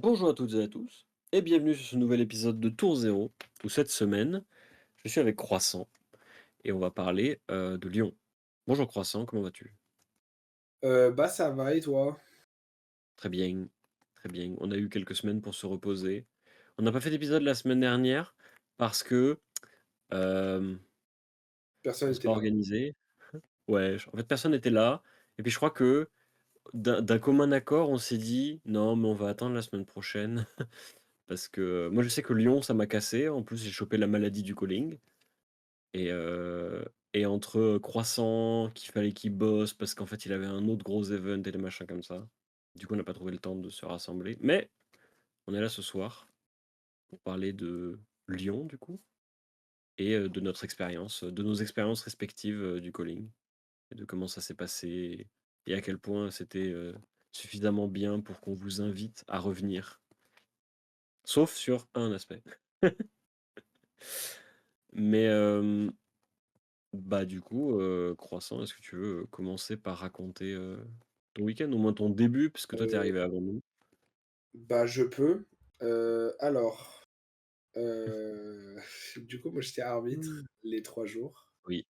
Bonjour à toutes et à tous, et bienvenue sur ce nouvel épisode de Tour Zéro, où cette semaine, je suis avec Croissant, et on va parler de Lyon. Bonjour Croissant, comment vas-tu? Bah, ça va et toi? Très bien, très bien. On a eu quelques semaines pour se reposer. On n'a pas fait d'épisode la semaine dernière parce que euh, Personne on s'est n'était pas là. organisé. Ouais, en fait personne n'était là, et puis je crois que d'un commun accord, on s'est dit non, mais on va attendre la semaine prochaine, parce que moi je sais que Lyon, ça m'a cassé. En plus, j'ai chopé la maladie du calling. Et entre Croissant, qu'il fallait qu'il bosse parce qu'en fait, il avait un autre gros event et des machins comme ça. Du coup, on n'a pas trouvé le temps de se rassembler. Mais on est là ce soir pour parler de Lyon, du coup, et de notre expérience, de nos expériences respectives, du calling et de comment ça s'est passé et à quel point c'était, suffisamment bien pour qu'on vous invite à revenir. Sauf sur un aspect. Mais bah, du coup, Croissant, est-ce que tu veux, commencer par raconter, ton week-end, au moins ton début, puisque toi, tu es Heu, arrivé avant nous? Bah, je peux. Alors, heu, du coup, moi, j'étais arbitre Mmh. les 3 jours. Oui.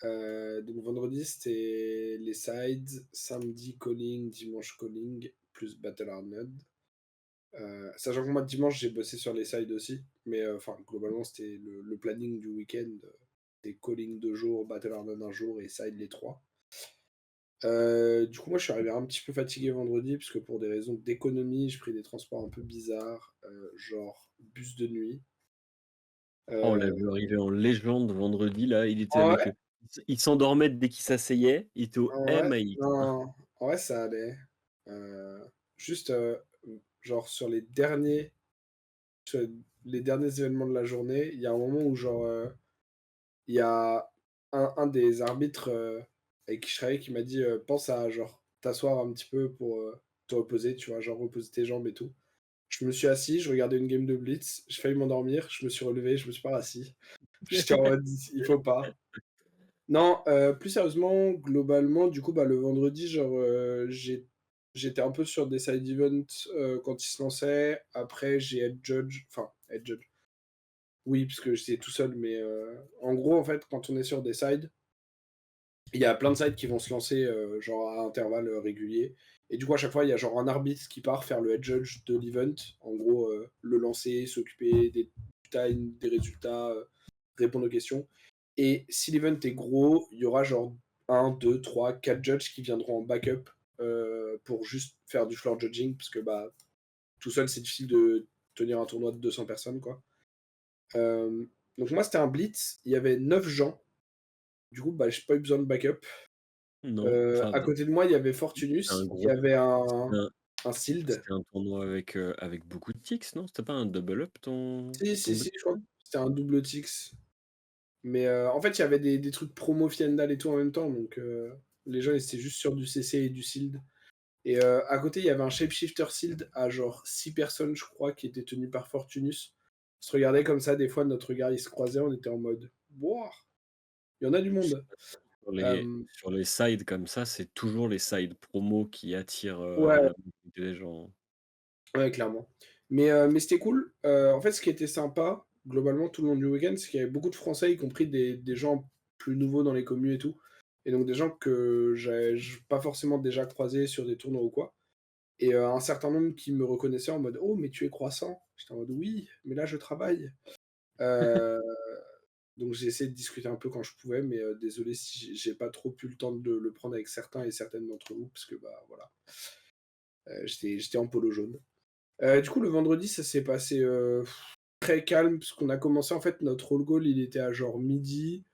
Donc vendredi, c'était les sides, samedi calling, dimanche calling, plus battle Arnold. Sachant que moi, dimanche, j'ai bossé sur les sides aussi, mais enfin, globalement, c'était le planning du week-end, des calling 2 jours, battle Arnold 1 jour et side les 3. Du coup, moi, je suis arrivé un petit peu fatigué vendredi parce que pour des raisons d'économie, j'ai pris des transports un peu bizarres, genre bus de nuit. Oh, on l'a Heu vu arriver en légende vendredi, là, il était ah avec, ouais? il s'endormait dès qu'il s'asseyait, il était au En vrai? MAX. Non, en vrai, ça allait. Juste, genre sur les derniers événements de la journée, il y a un moment où genre, il y a un des arbitres, avec qui je travaillais qui m'a dit, «Pense à genre t'asseoir un petit peu pour, te reposer», tu vois? Genre reposer tes jambes et tout. Je me suis assis, je regardais une game de blitz, j'ai failli m'endormir, je me suis relevé, je me suis pas rassis. J'étais en mode: «Il faut pas». Non, plus sérieusement, globalement, du coup, bah, le vendredi, genre, j'étais un peu sur des side events, quand ils se lançaient. Après, j'ai head judge, enfin, head judge, oui, parce que j'étais tout seul, mais, en gros, en fait, quand on est sur des sides, il y a plein de sides qui vont se lancer, genre à intervalles, réguliers, et du coup, à chaque fois, il y a genre un arbitre qui part faire le head judge de l'event. En gros, le lancer, s'occuper des time, des résultats, répondre aux questions, et si l'event est gros, il y aura genre un, 2, 3, 4 judges qui viendront en backup, pour juste faire du floor judging parce que, bah, tout seul, c'est difficile de tenir un tournoi de 200 personnes, quoi. Donc moi, c'était un blitz, il y avait 9 gens, du coup, bah, j'ai pas eu besoin de backup. Non, enfin, À côté de moi, il y avait c'était un Fortunus qui gros avait c'était un un Sealed. c'était un tournoi avec beaucoup de ticks, non? C'était pas un double up Si, ton si, si, blitz, je crois là? que c'était un double Tix. Mais, en fait, il y avait des trucs promo Fiendal et tout en même temps, donc, les gens, ils étaient juste sur du CC et du Sealed. Et, à côté, il y avait un Shapeshifter Sealed à genre 6 personnes, je crois, qui était tenu par Fortunus. On se regardait comme ça, des fois, notre regard, il se croisait, on était en mode: «Wouah, il y en a du monde!» Sur les sides comme ça, c'est toujours les sides promo qui attirent, Ouais, la majorité des gens. ouais, clairement. Mais c'était cool. En fait, ce qui était sympa, globalement, tout le long du week-end, c'est qu'il y avait beaucoup de Français, y compris des gens plus nouveaux dans les commus et tout. Et donc des gens que j'avais pas forcément déjà croisés sur des tournois ou quoi. Et, un certain nombre qui me reconnaissaient en mode: «Oh, mais tu es Croissant?» J'étais en mode: «Oui, mais là, je travaille». Heu, donc j'ai essayé de discuter un peu quand je pouvais, mais, désolé si j'ai pas trop eu le temps de le prendre avec certains et certaines d'entre vous parce que, bah, voilà, j'étais en polo jaune. Du coup, le vendredi, ça s'est passé, très calme parce qu'on a commencé, en fait, notre roll call, il était à genre midi.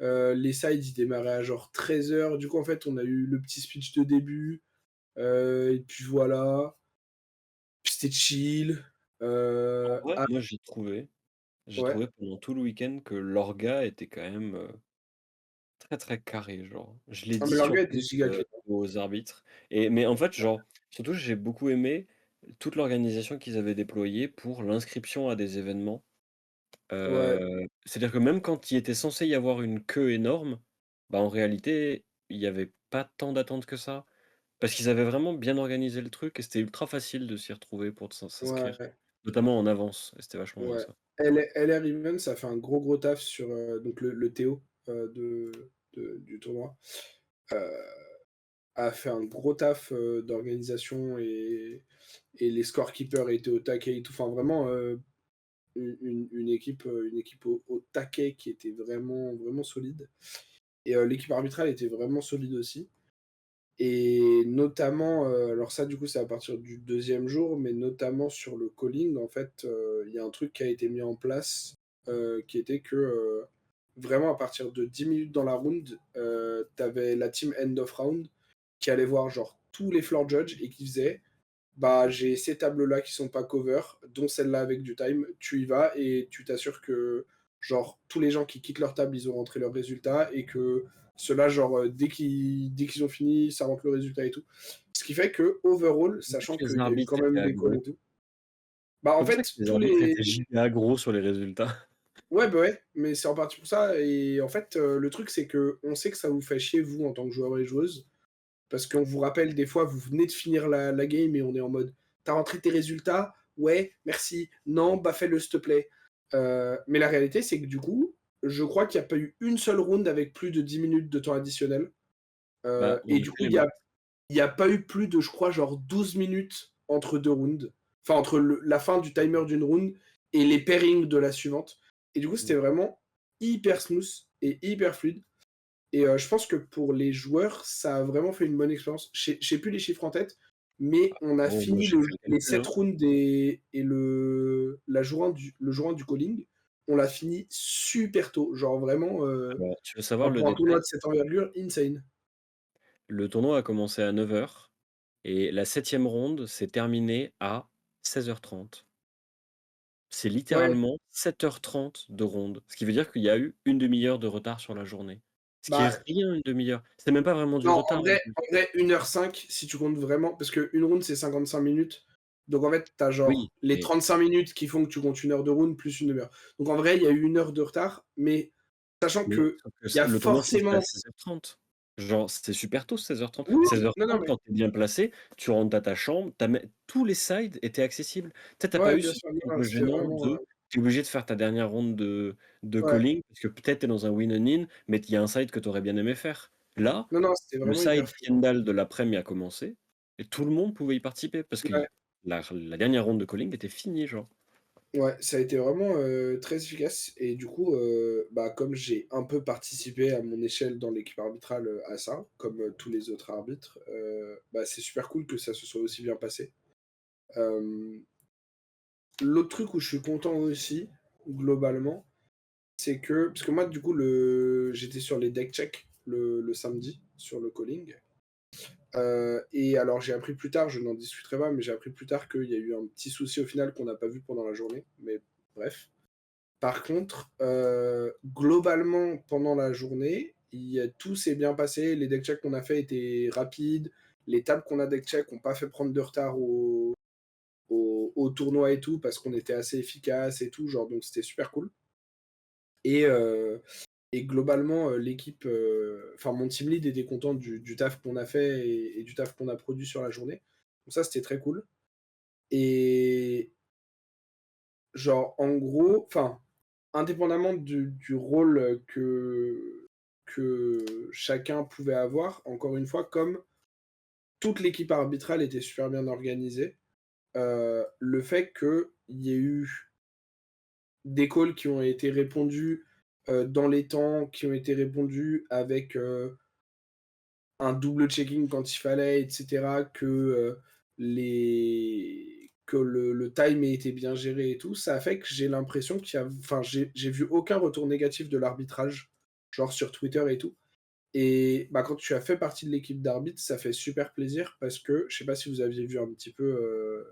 Les sides, ils démarraient à genre 13h. Du coup, en fait, on a eu le petit speech de début, et puis voilà. Puis c'était chill. En vrai, Ah moi j'ai ouais. trouvé pendant tout le week-end que l'orga était quand même, très, très carré, genre. Je l'ai Ah mais dit l'orga était surtout, giga clean. aux arbitres, mais en fait, genre, surtout j'ai beaucoup aimé toute l'organisation qu'ils avaient déployée pour l'inscription à des événements. Ouais, C'est-à-dire que même quand il était censé y avoir une queue énorme, bah, en réalité, il y avait pas tant d'attentes que ça. Parce qu'ils avaient vraiment bien organisé le truc et c'était ultra facile de s'y retrouver pour s'inscrire, Ouais, notamment en avance et c'était vachement bien ouais. ça. LR Events a fait un gros taf sur, donc le Théo, du tournoi, heu, a fait un gros taf, d'organisation et les scorekeepers étaient au taquet et tout. Enfin vraiment, une équipe au taquet qui était vraiment solide et l'équipe arbitrale était vraiment solide aussi et notamment, alors ça du coup c'est à partir du deuxième jour, mais notamment sur le calling en fait, il y a un truc qui a été mis en place, qui était que, vraiment à partir de 10 minutes dans la round, tu la team end of round qui allait voir genre tous les floor judges et qui faisait: «Bah, j'ai ces tables-là qui sont pas cover, dont celle-là avec du time, tu y vas et tu t'assures que, genre, tous les gens qui quittent leur table, ils ont rentré leurs résultats et que ceux-là, genre, dès qu'ils ont fini, ça rentre le résultat et tout». Ce qui fait que overall, Pourquoi sachant que les qu'il y a eu arbitres quand étaient même des calls aggro? et tout, bah, C'est en pour ça que fait, les tous arbitres les étaient giga aggro sur les résultats. ouais, bah, ouais, mais c'est en partie pour ça et en fait, le truc, c'est que on sait que ça vous fait chier, vous, en tant que joueur et joueuse, parce qu'on vous rappelle, des fois, vous venez de finir la game et on est en mode: «Tu as rentré tes résultats? Ouais, merci. Non, bah, fais-le, s'il te plaît». Mais la réalité, c'est que du coup, je crois qu'il y a pas eu une seule round avec plus de 10 minutes de temps additionnel. Bah, on Et a du fait coup, les maths. il y a pas eu plus de, je crois, genre 12 minutes entre 2 rounds. Enfin, entre la fin du timer d'une round et les pairings de la suivante. Et du coup, c'était Mmh. vraiment hyper smooth et hyper fluide. Et je pense que pour les joueurs, ça a vraiment fait une bonne expérience. Je sais plus les chiffres en tête, mais on a Bon, moi fini j'ai fait le les calcul, 7 hein. rounds et le jour 1 du calling, on l'a fini super tôt. Genre vraiment, Alors, tu veux savoir enfin le pour un tournoi détail? de cette envergure, insane. Le tournoi a commencé à 9 heures et la 7e ronde s'est terminée à 16h30. C'est Ouais, littéralement 7h30 de ronde, ce qui veut dire qu'il y a eu une demi heure de retard sur la journée. Ce qui est bah, rien une demi heure. C'est même pas vraiment du non, retard en plus. en vrai 1h05 si tu comptes vraiment parce qu'une round c'est 55 minutes. Donc en fait, tu as Oui, genre les mais 35 minutes qui font que tu comptes 1 heure de round plus une demi heure. Donc en vrai, il y a eu 1 heure de retard, mais sachant mais qu'il sauf que y a le tournoi commençait à forcément 16h30. Genre, c'était super tôt 16h30. oui, oui, non, non, 16h30 mais quand tu es bien placé, tu rentres à ta chambre, tu as tous les sides étaient accessibles. Tu sais, tu as pas ouais, eu bien ce sûr, truc non, un non, peu c'était gênant vraiment, de tu es obligé de faire ta dernière ronde de ouais. calling parce que peut-être tu es dans un win and in, mais il y a un side que tu aurais bien aimé faire. Là, Non, non, c'était le vraiment side hyper fluide. Kendall de l'après-midi a commencé et tout le monde pouvait y participer parce que Ouais, la dernière ronde de calling était finie, genre. ouais, ça a été vraiment, très efficace et du coup, bah, comme j'ai un peu participé à mon échelle dans l'équipe arbitrale, à ça, comme, tous les autres arbitres, bah, c'est super cool que ça se soit aussi bien passé. Hem, L'autre truc où je suis content aussi, globalement, c'est que parce que moi, du coup, j'étais sur les deck check le samedi, sur le calling. Et alors j'ai appris plus tard, je n'en discuterai pas, mais j'ai appris plus tard qu'il y a eu un petit souci au final qu'on n'a pas vu pendant la journée, mais bref. Par contre, globalement, pendant la journée, tout s'est bien passé. Les deck checks qu'on a fait étaient rapides. Les tables qu'on a deck check n'ont pas fait prendre de retard au tournoi et tout, parce qu'on était assez efficace et tout, genre, donc c'était super cool. Et, et globalement, l'équipe, enfin mon team lead était content du taf qu'on a fait et du taf qu'on a produit sur la journée. Donc ça, c'était très cool. Et genre, en gros, enfin, indépendamment du rôle, que chacun pouvait avoir, encore une fois, comme toute l'équipe arbitrale était super bien organisée, le fait qu'il y ait eu des calls qui ont été répondus, dans les temps, qui ont été répondus avec, un double checking quand il fallait et cetera, que le time ait été bien géré et tout, ça a fait que j'ai l'impression qu'il y a enfin, j'ai vu aucun retour négatif de l'arbitrage, genre sur Twitter et tout et bah, quand tu as fait partie de l'équipe d'arbitre, ça fait super plaisir parce que je sais pas si vous aviez vu un petit peu,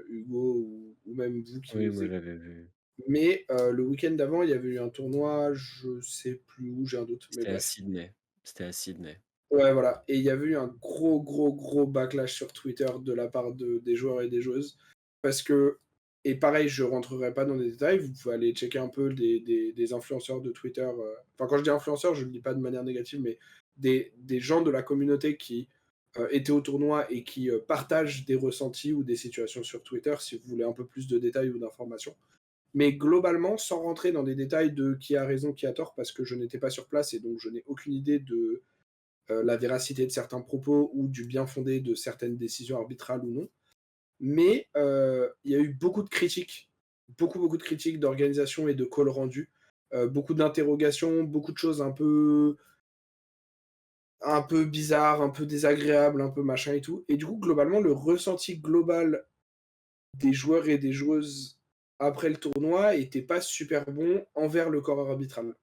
Hugo ou même vous qui Oui, les moi écoutez, j'avais vu. mais le week-end d'avant, il y avait eu un tournoi, je sais plus où, j'ai un doute, mais C'était à bref. Sydney. C'était à Sydney. Ouais, voilà et il y avait eu un gros backlash sur Twitter de la part des joueurs et des joueuses parce que et pareil, je rentrerai pas dans les détails, vous pouvez aller checker un peu des influenceurs de Twitter, enfin, quand je dis influenceurs, je le dis pas de manière négative, mais des gens de la communauté qui étaient au tournoi et qui, partagent des ressentis ou des situations sur Twitter, si vous voulez un peu plus de détails ou d'informations. Mais globalement, sans rentrer dans des détails de qui a raison, qui a tort, parce que je n'étais pas sur place et donc je n'ai aucune idée de, la véracité de certains propos ou du bien-fondé de certaines décisions arbitrales ou non. Mais, il y a eu beaucoup de critiques, beaucoup, beaucoup de critiques d'organisation et de calls rendus, beaucoup d'interrogations, beaucoup de choses un peu bizarres, un peu désagréables, un peu machin et tout. Et du coup, globalement, le ressenti global des joueurs et des joueuses après le tournoi était pas super bon envers le corps arbitral.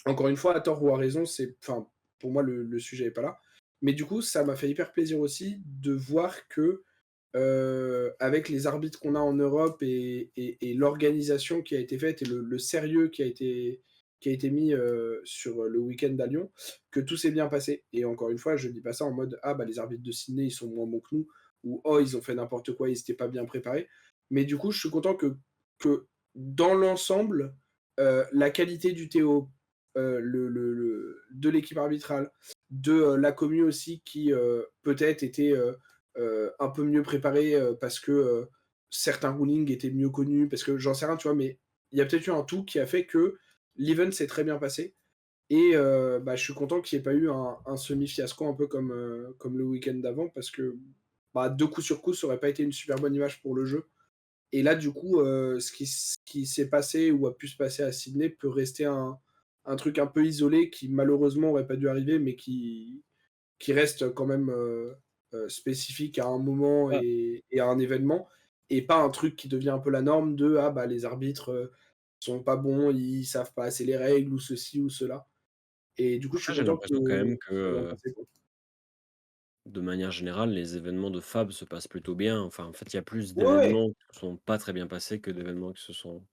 Encore une fois, à tort ou à raison, c'est enfin, pour moi, le sujet est pas là. Mais du coup, ça m'a fait hyper plaisir aussi de voir que, avec les arbitres qu'on a en Europe et l'organisation qui a été faite et le sérieux qui a été mis, sur, le week-end à Lyon, que tout s'est bien passé. Et encore une fois, je dis pas ça en mode: «Ah bah, les arbitres de Sydney, ils sont moins bons que nous» ou «Oh, ils ont fait n'importe quoi, ils étaient pas bien préparés». Mais du coup, je suis content que dans l'ensemble, la qualité du TO, de l'équipe arbitrale, de, la commu aussi qui, peut-être était, un peu mieux préparée, parce que, certains rulings étaient mieux connus, parce que j'en sais rien, tu vois? Mais il y a peut-être eu un tout qui a fait que l'event s'est très bien passé et bah, je suis content qu'il y ait pas eu un semi-fiasco un peu comme, comme le week-end d'avant parce que, bah, 2 coups sur coup, ça aurait pas été une super bonne image pour le jeu et là, du coup, ce qui s'est passé ou a pu se passer à Sydney peut rester un truc un peu isolé qui malheureusement aurait pas dû arriver, mais qui reste quand même, spécifique à un moment Ah, et à un événement et pas un truc qui devient un peu la norme de: «Ah bah, les arbitres, sont pas bons, ils savent pas assez les règles» ou ceci ou cela et du coup, je suis après j'ai content que l'impression quand même que, ça soit bien passé, quoi. de manière générale, les événements de FAB se passent plutôt bien. Enfin, en fait, il y a plus Ouais, ouais, d'événements qui ne sont pas très bien passés que d'événements qui se sont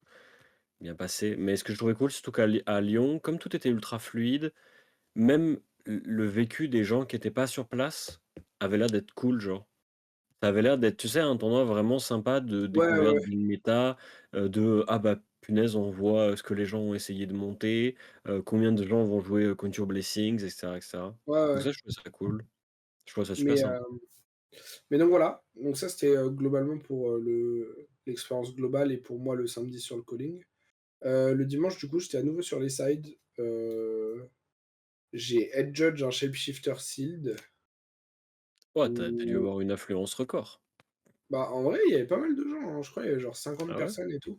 bien passés. Mais ce que je trouvais cool, surtout à Lyon, comme tout était ultra fluide, même le vécu des gens qui étaient pas sur place avait l'air d'être cool, genre. Ça avait l'air d'être, tu sais, un tournoi vraiment sympa de ouais, ouais, découverte ouais, d'une méta, «Ah bah, punaise, on voit, ce que les gens ont essayé de monter, combien de gens vont jouer, Contour Blessings» et cetera et cetera. ouais, Donc ouais, ça, je trouve ça cool. Je trouve ça super mais sympa. mais donc voilà, donc ça c'était, globalement pour, l'expérience globale et pour moi le samedi sur le calling. Le dimanche du coup, j'étais à nouveau sur les sides, j'ai head judge un shapeshifter sealed Ouais, tu as dû où avoir une affluence record. bah, en vrai, il y avait pas mal de gens, hein, je crois il y avait genre 50 Ah ouais? personnes et tout.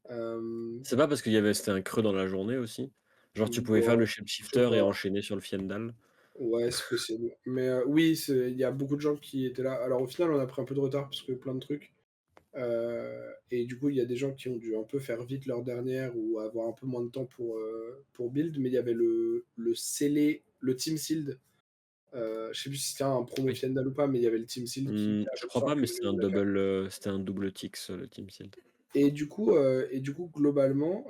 Hem, C'est pas parce c'était un creux dans la journée aussi? Genre tu pouvais faire Bon, le je sais shapeshifter et pas. enchaîner sur le Fiendal? Ouais, c'est possible. Mais, oui, c'est il y a beaucoup de gens qui étaient là. Alors au final, on a pris un peu de retard parce que plein de trucs. Et du coup, il y a des gens qui ont dû un peu faire vite leur dernière ou avoir un peu moins de temps pour build, mais il y avait le team sealed, je sais plus si c'était un promo Oui. Fiendal ou pas, mais il y avait le team sealed qui était la Je même crois pas, soir que mais c'était un double tix, le Team Sealed. et du coup globalement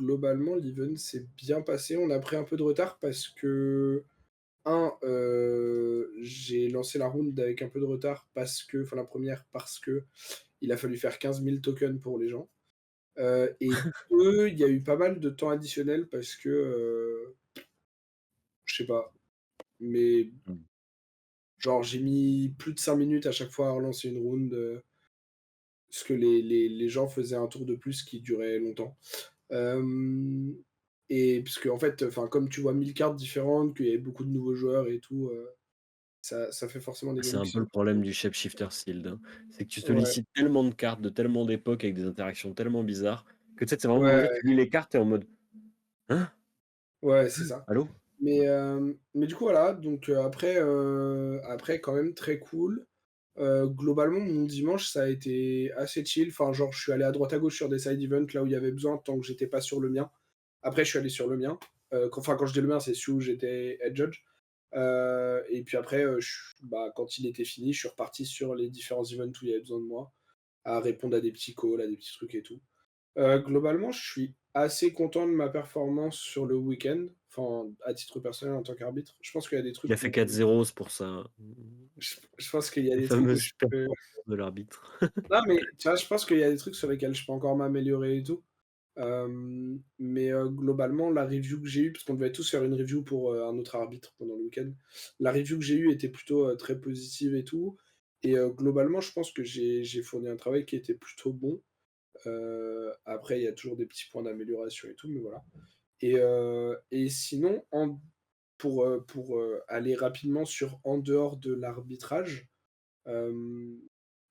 l'event s'est bien passé. On a pris un peu de retard parce que j'ai lancé la round avec un peu de retard parce que enfin la première parce que il a fallu faire 15 000 tokens pour les gens. Et 2, il y a eu pas mal de temps additionnel parce que, je sais pas, mais Mmh. genre j'ai mis plus de 5 minutes à chaque fois à relancer une round, parce que les gens faisaient un tour de plus qui durait longtemps. Hem et parce qu'en fait, enfin, comme tu vois 1000 cartes différentes, qu'il y avait beaucoup de nouveaux joueurs et tout, ça fait forcément des C'est games un qui peu sont le problème du Shapeshifter Sealed, hein. C'est que tu ouais, sollicites tellement de cartes de tellement d'époques avec des interactions tellement bizarres que tu sais, c'est vraiment en fait, ouais, tu lis les cartes et en mode: «Hein? ouais, c'est ça. Allô?» Mais du coup, voilà, donc après quand même très cool. Globalement, mon dimanche, ça a été assez chill. Enfin, genre, je suis allé à droite à gauche sur des side events là où il y avait besoin, tant que j'étais pas sur le mien. Après, je suis allé sur le mien. Quand je dis le mien, c'est celui où j'étais head judge. Et puis après, bah, quand il était fini, je suis reparti sur les différents events où il y avait besoin de moi, à répondre à des petits calls, à des petits trucs et tout. Globalement, je suis assez content de ma performance sur le week-end, enfin, à titre personnel en tant qu'arbitre. Je pense qu'il y a des Il a trucs fait où 4-0, c'est pour ça. je pense qu'il y a Les des trucs où fameuses je peux performances de l'arbitre. non, mais tu vois, je pense qu'il y a des trucs sur lesquels je peux encore m'améliorer et tout. Mais globalement, la review que j'ai eue, parce qu'on devait tous faire une review pour, un autre arbitre pendant le week-end. La review que j'ai eue était plutôt, très positive et tout et globalement, je pense que j'ai fourni un travail qui était plutôt bon. Après, il y a toujours des petits points d'amélioration et tout, mais voilà et sinon, aller rapidement sur en dehors de l'arbitrage, hem,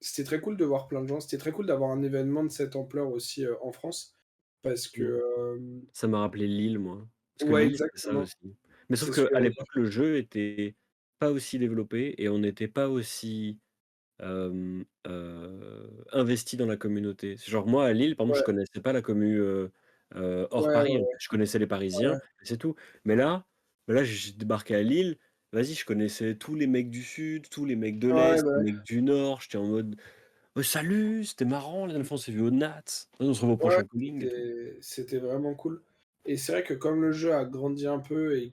c'était très cool de voir plein de gens. C'était très cool d'avoir un événement de cette ampleur aussi, en France parce Mmh. que, Ça m'a rappelé Lille, moi. Parce que ouais, Lille, c'était ça exactement, aussi. Mais sauf c'est ce que qu'à j'allais l'époque, dire. le jeu était pas aussi développé et on n'était pas aussi, investi dans la communauté. C'est genre moi, à Lille, par exemple, je Ouais, connaissais pas la commu, hors ouais, Paris, en ouais, fait. Je connaissais les Parisiens ouais, et c'est tout. Mais là, j'ai débarqué à Lille, vas-y, je connaissais tous les mecs du sud, tous les mecs de ouais, l'est, bah, les ouais. mecs du nord. J'étais en mode: salut, c'était marrant, la dernière fois on s'est vu au Nats. On se revoit au Ouais, prochain calling et tout». c'était vraiment cool et c'est vrai que comme le jeu a grandi un peu et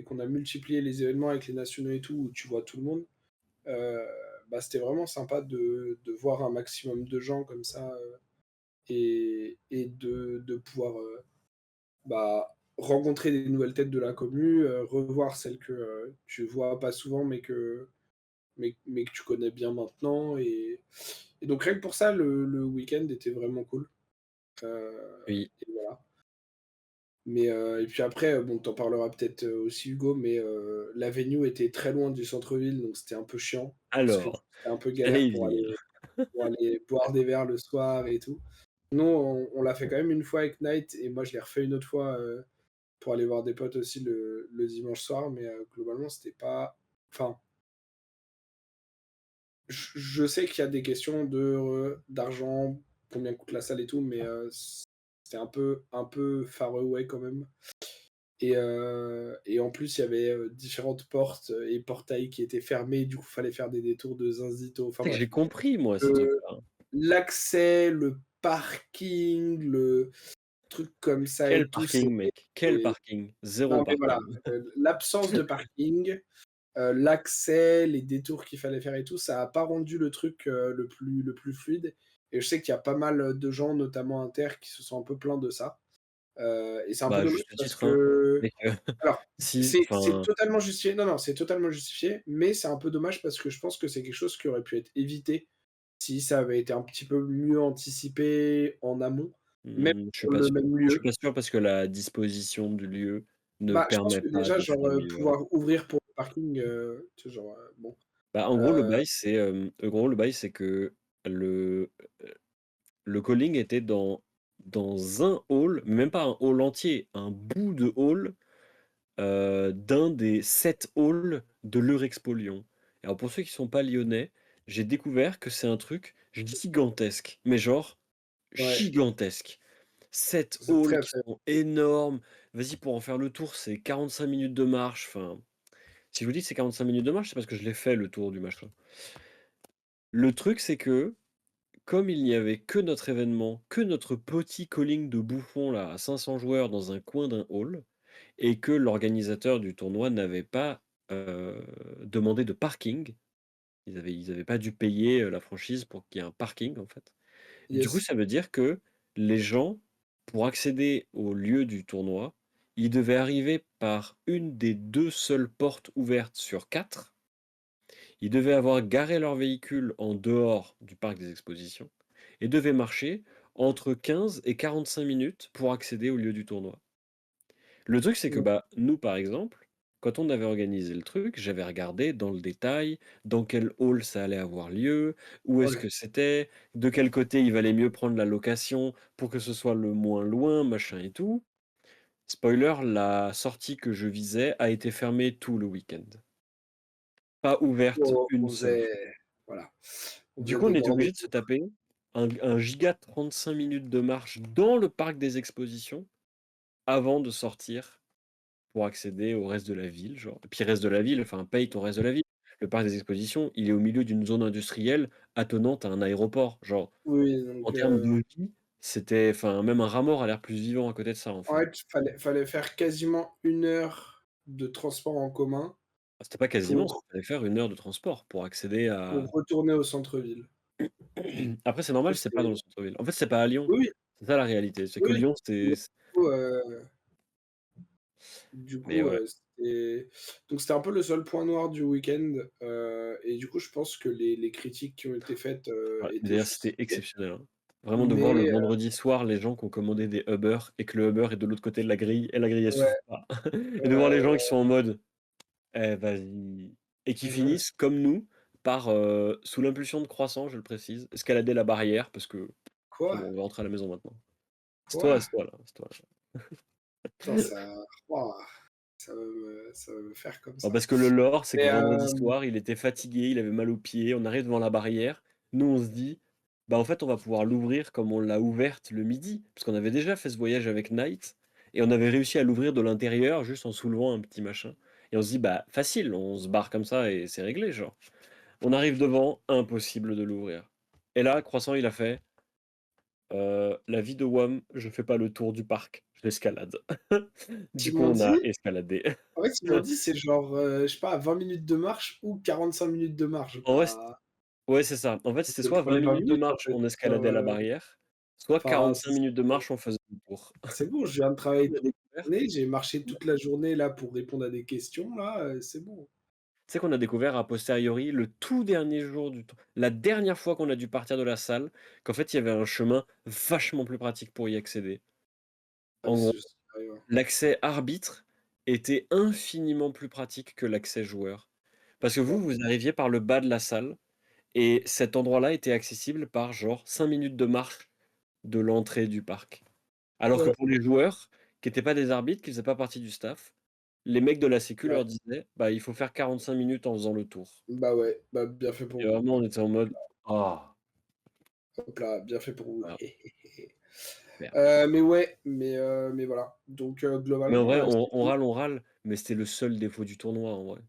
qu'on a multiplié les événements avec les nationaux et tout, où tu vois tout le monde, heu, bah, c'était vraiment sympa de voir un maximum de gens comme ça, et de pouvoir, bah, rencontrer des nouvelles têtes de la commu, revoir celles que, tu vois pas souvent mais que tu connais bien maintenant et donc rien que pour ça, le week-end était vraiment cool, Oui. et voilà. Mais et puis après, bon, tu en parleras peut-être, aussi Hugo, mais la venue était très loin du centre-ville, donc c'était un peu chiant parce que Alors, c'était un peu j'allais galère y venir. pour aller boire des verres le soir et tout. Nous, on l'a fait quand même une fois avec Night et moi je l'ai refait une autre fois, pour aller voir des potes aussi le dimanche soir, mais globalement, c'était pas enfin, je sais qu'il y a des questions d'argent, combien coûte la salle et tout, mais c'était un peu far away quand même et en plus, il y avait, différentes portes, et portails qui étaient fermés, du coup, fallait faire des détours de zinzito, enfin C'est que j'ai bref. compris moi ces Heu, trucs-là. L'accès, le parking, le truc comme ça Quel et tout, parking mec, quel c'était parking? Zéro non mais voilà, parking. l'absence de parking, l'accès, les détours qu'il fallait faire et tout, ça a pas rendu le truc, le plus fluide et je sais qu'il y a pas mal, de gens, notamment inter, qui se sont un peu plaints de ça, et c'est un peu Bah, à dommage juste parce titre, hein. que Mec, alors si c'est enfin, totalement justifié. Non, non, c'est totalement justifié, mais c'est un peu dommage parce que je pense que c'est quelque chose qui aurait pu être évité si ça avait été un petit peu mieux anticipé en amont, même je suis sur pas le sûr. même Je suis lieu. pas sûr parce que la disposition du lieu ne Bah, je pense permet que pas déjà de genre, faire mieux. pouvoir ouvrir pour le parking, tu sais genre, bon, Bah, en gros, le heu, bail, c'est, que le, le calling était dans un hall, mais même pas un hall entier, un bout de hall, d'un des 7 halls de l'Eurexpo Lyon. Alors pour ceux qui sont pas lyonnais, j'ai découvert que c'est un truc gigantesque, mais genre ouais, gigantesque. 7 c'est halls très, qui très sont énormes. Vas-y, pour en faire le tour, c'est 45 minutes de marche. Enfin, si je vous dis que c'est 45 minutes de marche, c'est parce que je l'ai fait le tour du machin. Le truc, c'est que comme il n'y avait que notre événement, que notre petit calling de bouffon là à 500 joueurs dans un coin d'un hall et que l'organisateur du tournoi n'avait pas, demandé de parking. Ils avaient pas dû payer, la franchise pour qu'il y ait un parking, en fait. Du coup, yes. ça veut dire que les gens, pour accéder au lieu du tournoi, ils devaient arriver par une des 2 seules portes ouvertes sur 4. Ils devaient avoir garé leur véhicule en dehors du parc des expositions et devaient marcher entre 15 et 45 minutes pour accéder au lieu du tournoi. Le truc, c'est que, Mmh, bah, nous, par exemple, quand on avait organisé le truc, j'avais regardé dans le détail dans quel hall ça allait avoir lieu, où est-ce ouais. que c'était, de quel côté il valait mieux prendre la location pour que ce soit le moins loin, machin et tout. Spoiler, la sortie que je visais a été fermée tout le week-end. Pas ouverte une On seule faisait fois. voilà, on Du faisait coup, on des était grands obligé de se détours. taper un giga de 35 minutes de marche dans le parc des expositions avant de sortir pour accéder au reste de la ville, genre et puis reste de la ville, enfin paye ton reste de la ville. Le parc des expositions, il est au milieu d'une zone industrielle attenante à un aéroport. Genre, Oui, en donc termes de vie, c'était enfin même un rat mort a l'air plus vivant à côté de ça, en en fait. fait, fallait faire quasiment 1 heure de transport en commun Ah, c'était pas quasiment, pour il fallait faire 1 heure de transport pour accéder à retourner au centre-ville. après c'est Du coup, normal, c'est pas dans le c'était centre-ville. En fait, c'est pas à Lyon. oui, oui. C'est ça la réalité, c'est que Oui, Lyon, mais c'est du mais coup, ouais, c'était donc c'était un peu le seul point noir du week-end, et du coup, je pense que les critiques qui ont été faites, ouais, mais étaient d'ailleurs, c'était justifiées. exceptionnel, hein. Vraiment de voir le Mais vendredi soir les gens qui ont commandé des Uber et que le Uber est de l'autre côté de la grille et la grille elle ouais, s'ouvre pas. Et de voir les gens qui ouais. sont en mode: «Eh vas-y» et qui Mmh. finissent comme nous par, sous l'impulsion de Croissant, je le précise, escalader la barrière parce que c'est Quoi? bon, on va rentrer à la maison maintenant. Quoi? C'est toi là, c'est toi là. Putain, ça waouh, ça va me faire comme Non, ça. parce que le lore, c'est Mais que vendredi soir, il était fatigué, il avait mal aux pieds, on arrive devant la barrière. Nous, on se dit: «Bah, en fait, on va pouvoir l'ouvrir comme on l'a ouverte le midi». Parce qu'on avait déjà fait ce voyage avec Night et on avait réussi à l'ouvrir de l'intérieur juste en soulevant un petit machin et on se dit: «Bah, facile, on se barre comme ça et c'est réglé, genre». On arrive devant, impossible de l'ouvrir et là, Croissant, il a fait: La vie de WAM, je fais pas le tour du parc, je l'escalade». ils Du coup, m'ont on a dit escaladé. en fait, ils m'ont dit c'est genre, je sais pas, 20 minutes de marche ou 45 minutes de marche. En vrai, Bah, ouais, c'est ça. En fait, c'était je soit 20 prenais 20 minutes de minutes, en marche, fait. on Genre, escaladait la barrière, soit enfin, 45 minutes de marche, on faisait le tour. c'est bon, je viens de On travailler a toute découvert la journée, j'ai marché toute la journée là pour répondre à des questions là, c'est bon. tu sais qu'on a découvert a posteriori, le tout dernier jour du tour, la dernière fois qu'on a dû partir de la salle, qu'en fait, il y avait un chemin vachement plus pratique pour y accéder. Ah, En gros, je sais pas, ouais. l'accès arbitre était infiniment plus pratique que l'accès joueur. Parce que vous, Ouais, vous arriviez par le bas de la salle et cet endroit-là était accessible par genre 5 minutes de marche de l'entrée du parc. Alors que ouais, pour les joueurs, qui étaient pas des arbitres, qui faisaient pas partie du staff, les mecs de la sécu ouais. leur disaient: «Bah, il faut faire 45 minutes en faisant le tour». Bah, ouais, bah, bien fait pour Et vous. vraiment, on était en mode: «Ah, Hop là, bien fait pour vous. voilà, super». Mais ouais, mais voilà. Donc Mais en globalement, vrai, c'est cool. on râle, mais c'était le seul défaut du tournoi, en vrai.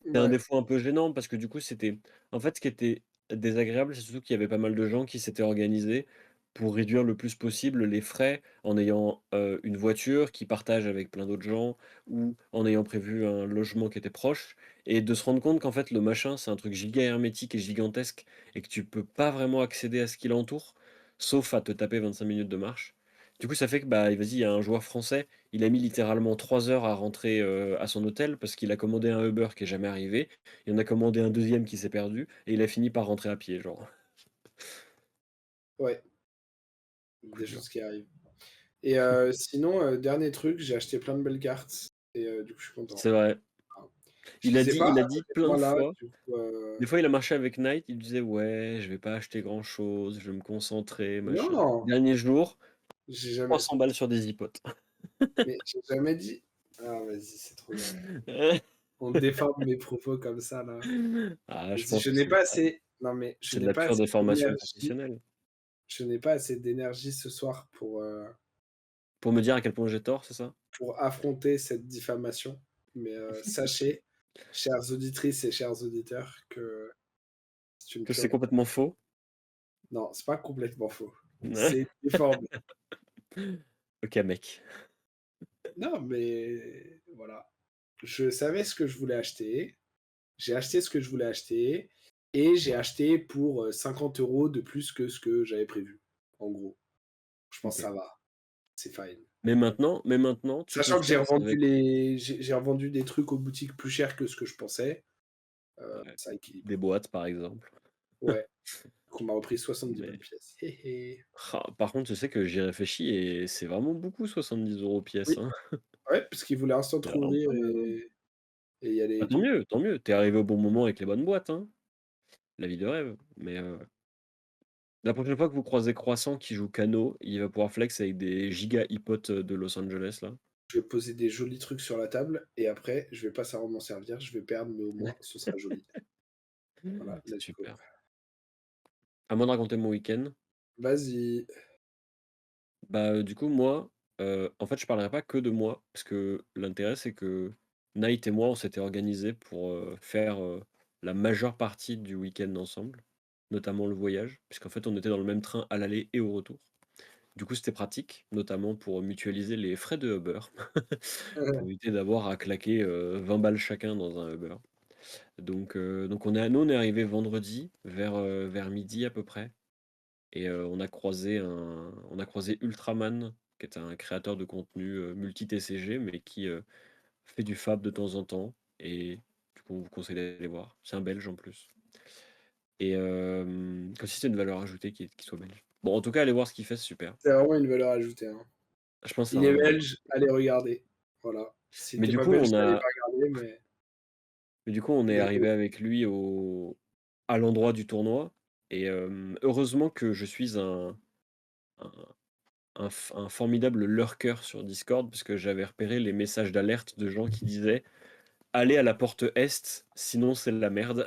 C'était un Ouais, défaut un peu gênant parce que du coup, c'était en fait, ce qui était désagréable, c'est surtout qu'il y avait pas mal de gens qui s'étaient organisés pour réduire le plus possible les frais en ayant, une voiture qu'ils partagent avec plein d'autres gens ou en ayant prévu un logement qui était proche et de se rendre compte qu'en fait, le machin, c'est un truc giga hermétique et gigantesque et que tu peux pas vraiment accéder à ce qui l'entoure, sauf à te taper 25 minutes de marche. Du coup, ça fait que, bah, vas-y, il y a un joueur français, il a mis littéralement 3 heures à rentrer, à son hôtel parce qu'il a commandé un Uber qui est jamais arrivé. Il en a commandé un deuxième qui s'est perdu et il a fini par rentrer à pied, genre. ouais, Je vous des jure. choses qui arrivent. Et sinon, dernier truc, j'ai acheté plein de belles cartes et du coup, je suis content. C'est vrai. Voilà. Je les ai pas Il a à dit côté de plein de moi là, fois. du coup, Des fois, il a marché avec Knight, il disait: «Ouais, je vais pas acheter grand-chose, je vais me concentrer, machin». non! Dernier jour, J'ai jamais 300 balles sur des iPods. mais j'ai jamais dit ah vas-y, c'est trop bien. On déforme mes propos comme ça là. Ah, je Vas-y, pense je que n'ai pas assez non mais je c'est de n'ai la pas pure assez déformation d'énergie professionnelle. ce soir Pour me dire à quel point j'ai tort, c'est ça? pour affronter cette diffamation. Mais sachez, chères auditrices et chers auditeurs, que c'est une Que pure c'est dé complètement faux? non, c'est pas complètement faux. C'est déformé. OK, mec. Non, mais voilà. Je savais ce que je voulais acheter, j'ai acheté ce que je voulais acheter et j'ai acheté pour, 50 € de plus que ce que j'avais prévu, en gros. Je pense que OK. ça va, c'est fine. Mais maintenant, tu peux Sachant que j'ai flex revendu avec les j'ai revendu des trucs aux boutiques plus chers que ce que je pensais, ouais, ça équilibre. des boîtes, par exemple. Ouais, qu'on m'a repris 70 balles Mais pièce. Hé hé. par contre, je sais que j'y réfléchis et c'est vraiment beaucoup 70 € pièce, Oui, hein. ouais, parce qu'ils voulaient instant C'est vraiment rouvrir pas mal, hein. et y aller Bah, et tout. tant mieux, tu es arrivé au bon moment avec les bonnes boîtes, hein. La vie de rêve. Mais, la prochaine fois que vous croisez Croissant qui joue Kano, il va pouvoir flex avec des giga hipotes, de Los Angeles, là. Je vais poser des jolis trucs sur la table et après, je vais pas savoir m'en servir, je vais perdre, mais au moins ce sera joli. Voilà, C'est let's go. super. À moi de raconter mon week-end. Vas-y. Bah, du coup, moi, en fait, je parlerai pas que de moi, parce que l'intérêt, c'est que Night et moi, on s'était organisés pour, faire, la majeure partie du week-end ensemble, notamment le voyage, puisqu'en fait, on était dans le même train à l'aller et au retour. Du coup, c'était pratique, notamment pour mutualiser les frais de Uber, pour éviter d'avoir à claquer, 20 balles chacun dans un Uber. Donc on est arrivé vendredi vers, vers midi à peu près. et on a croisé Ultraman, qui est un créateur de contenu, multi-TCG, mais qui, fait du fab de temps en temps et du coup, on vous conseille d'aller voir. C'est un Belge en plus et comme si c'était une valeur ajoutée qu'il soit belge. Bon, en tout cas, allez voir ce qu'il fait, c'est super. C'est vraiment une valeur ajoutée, hein. Je pense que c'est Il est vraiment une valeur belge, ajoutée. allez regarder. Voilà. Si Mais tu es du pas coup, belge, on n'allez a pas regarder, mais on est mais arrivé avec lui au à l'endroit du tournoi et heureusement que je suis un un formidable lurker sur Discord parce que j'avais repéré les messages d'alerte de gens qui disaient: «Allez à la porte est, sinon c'est la merde».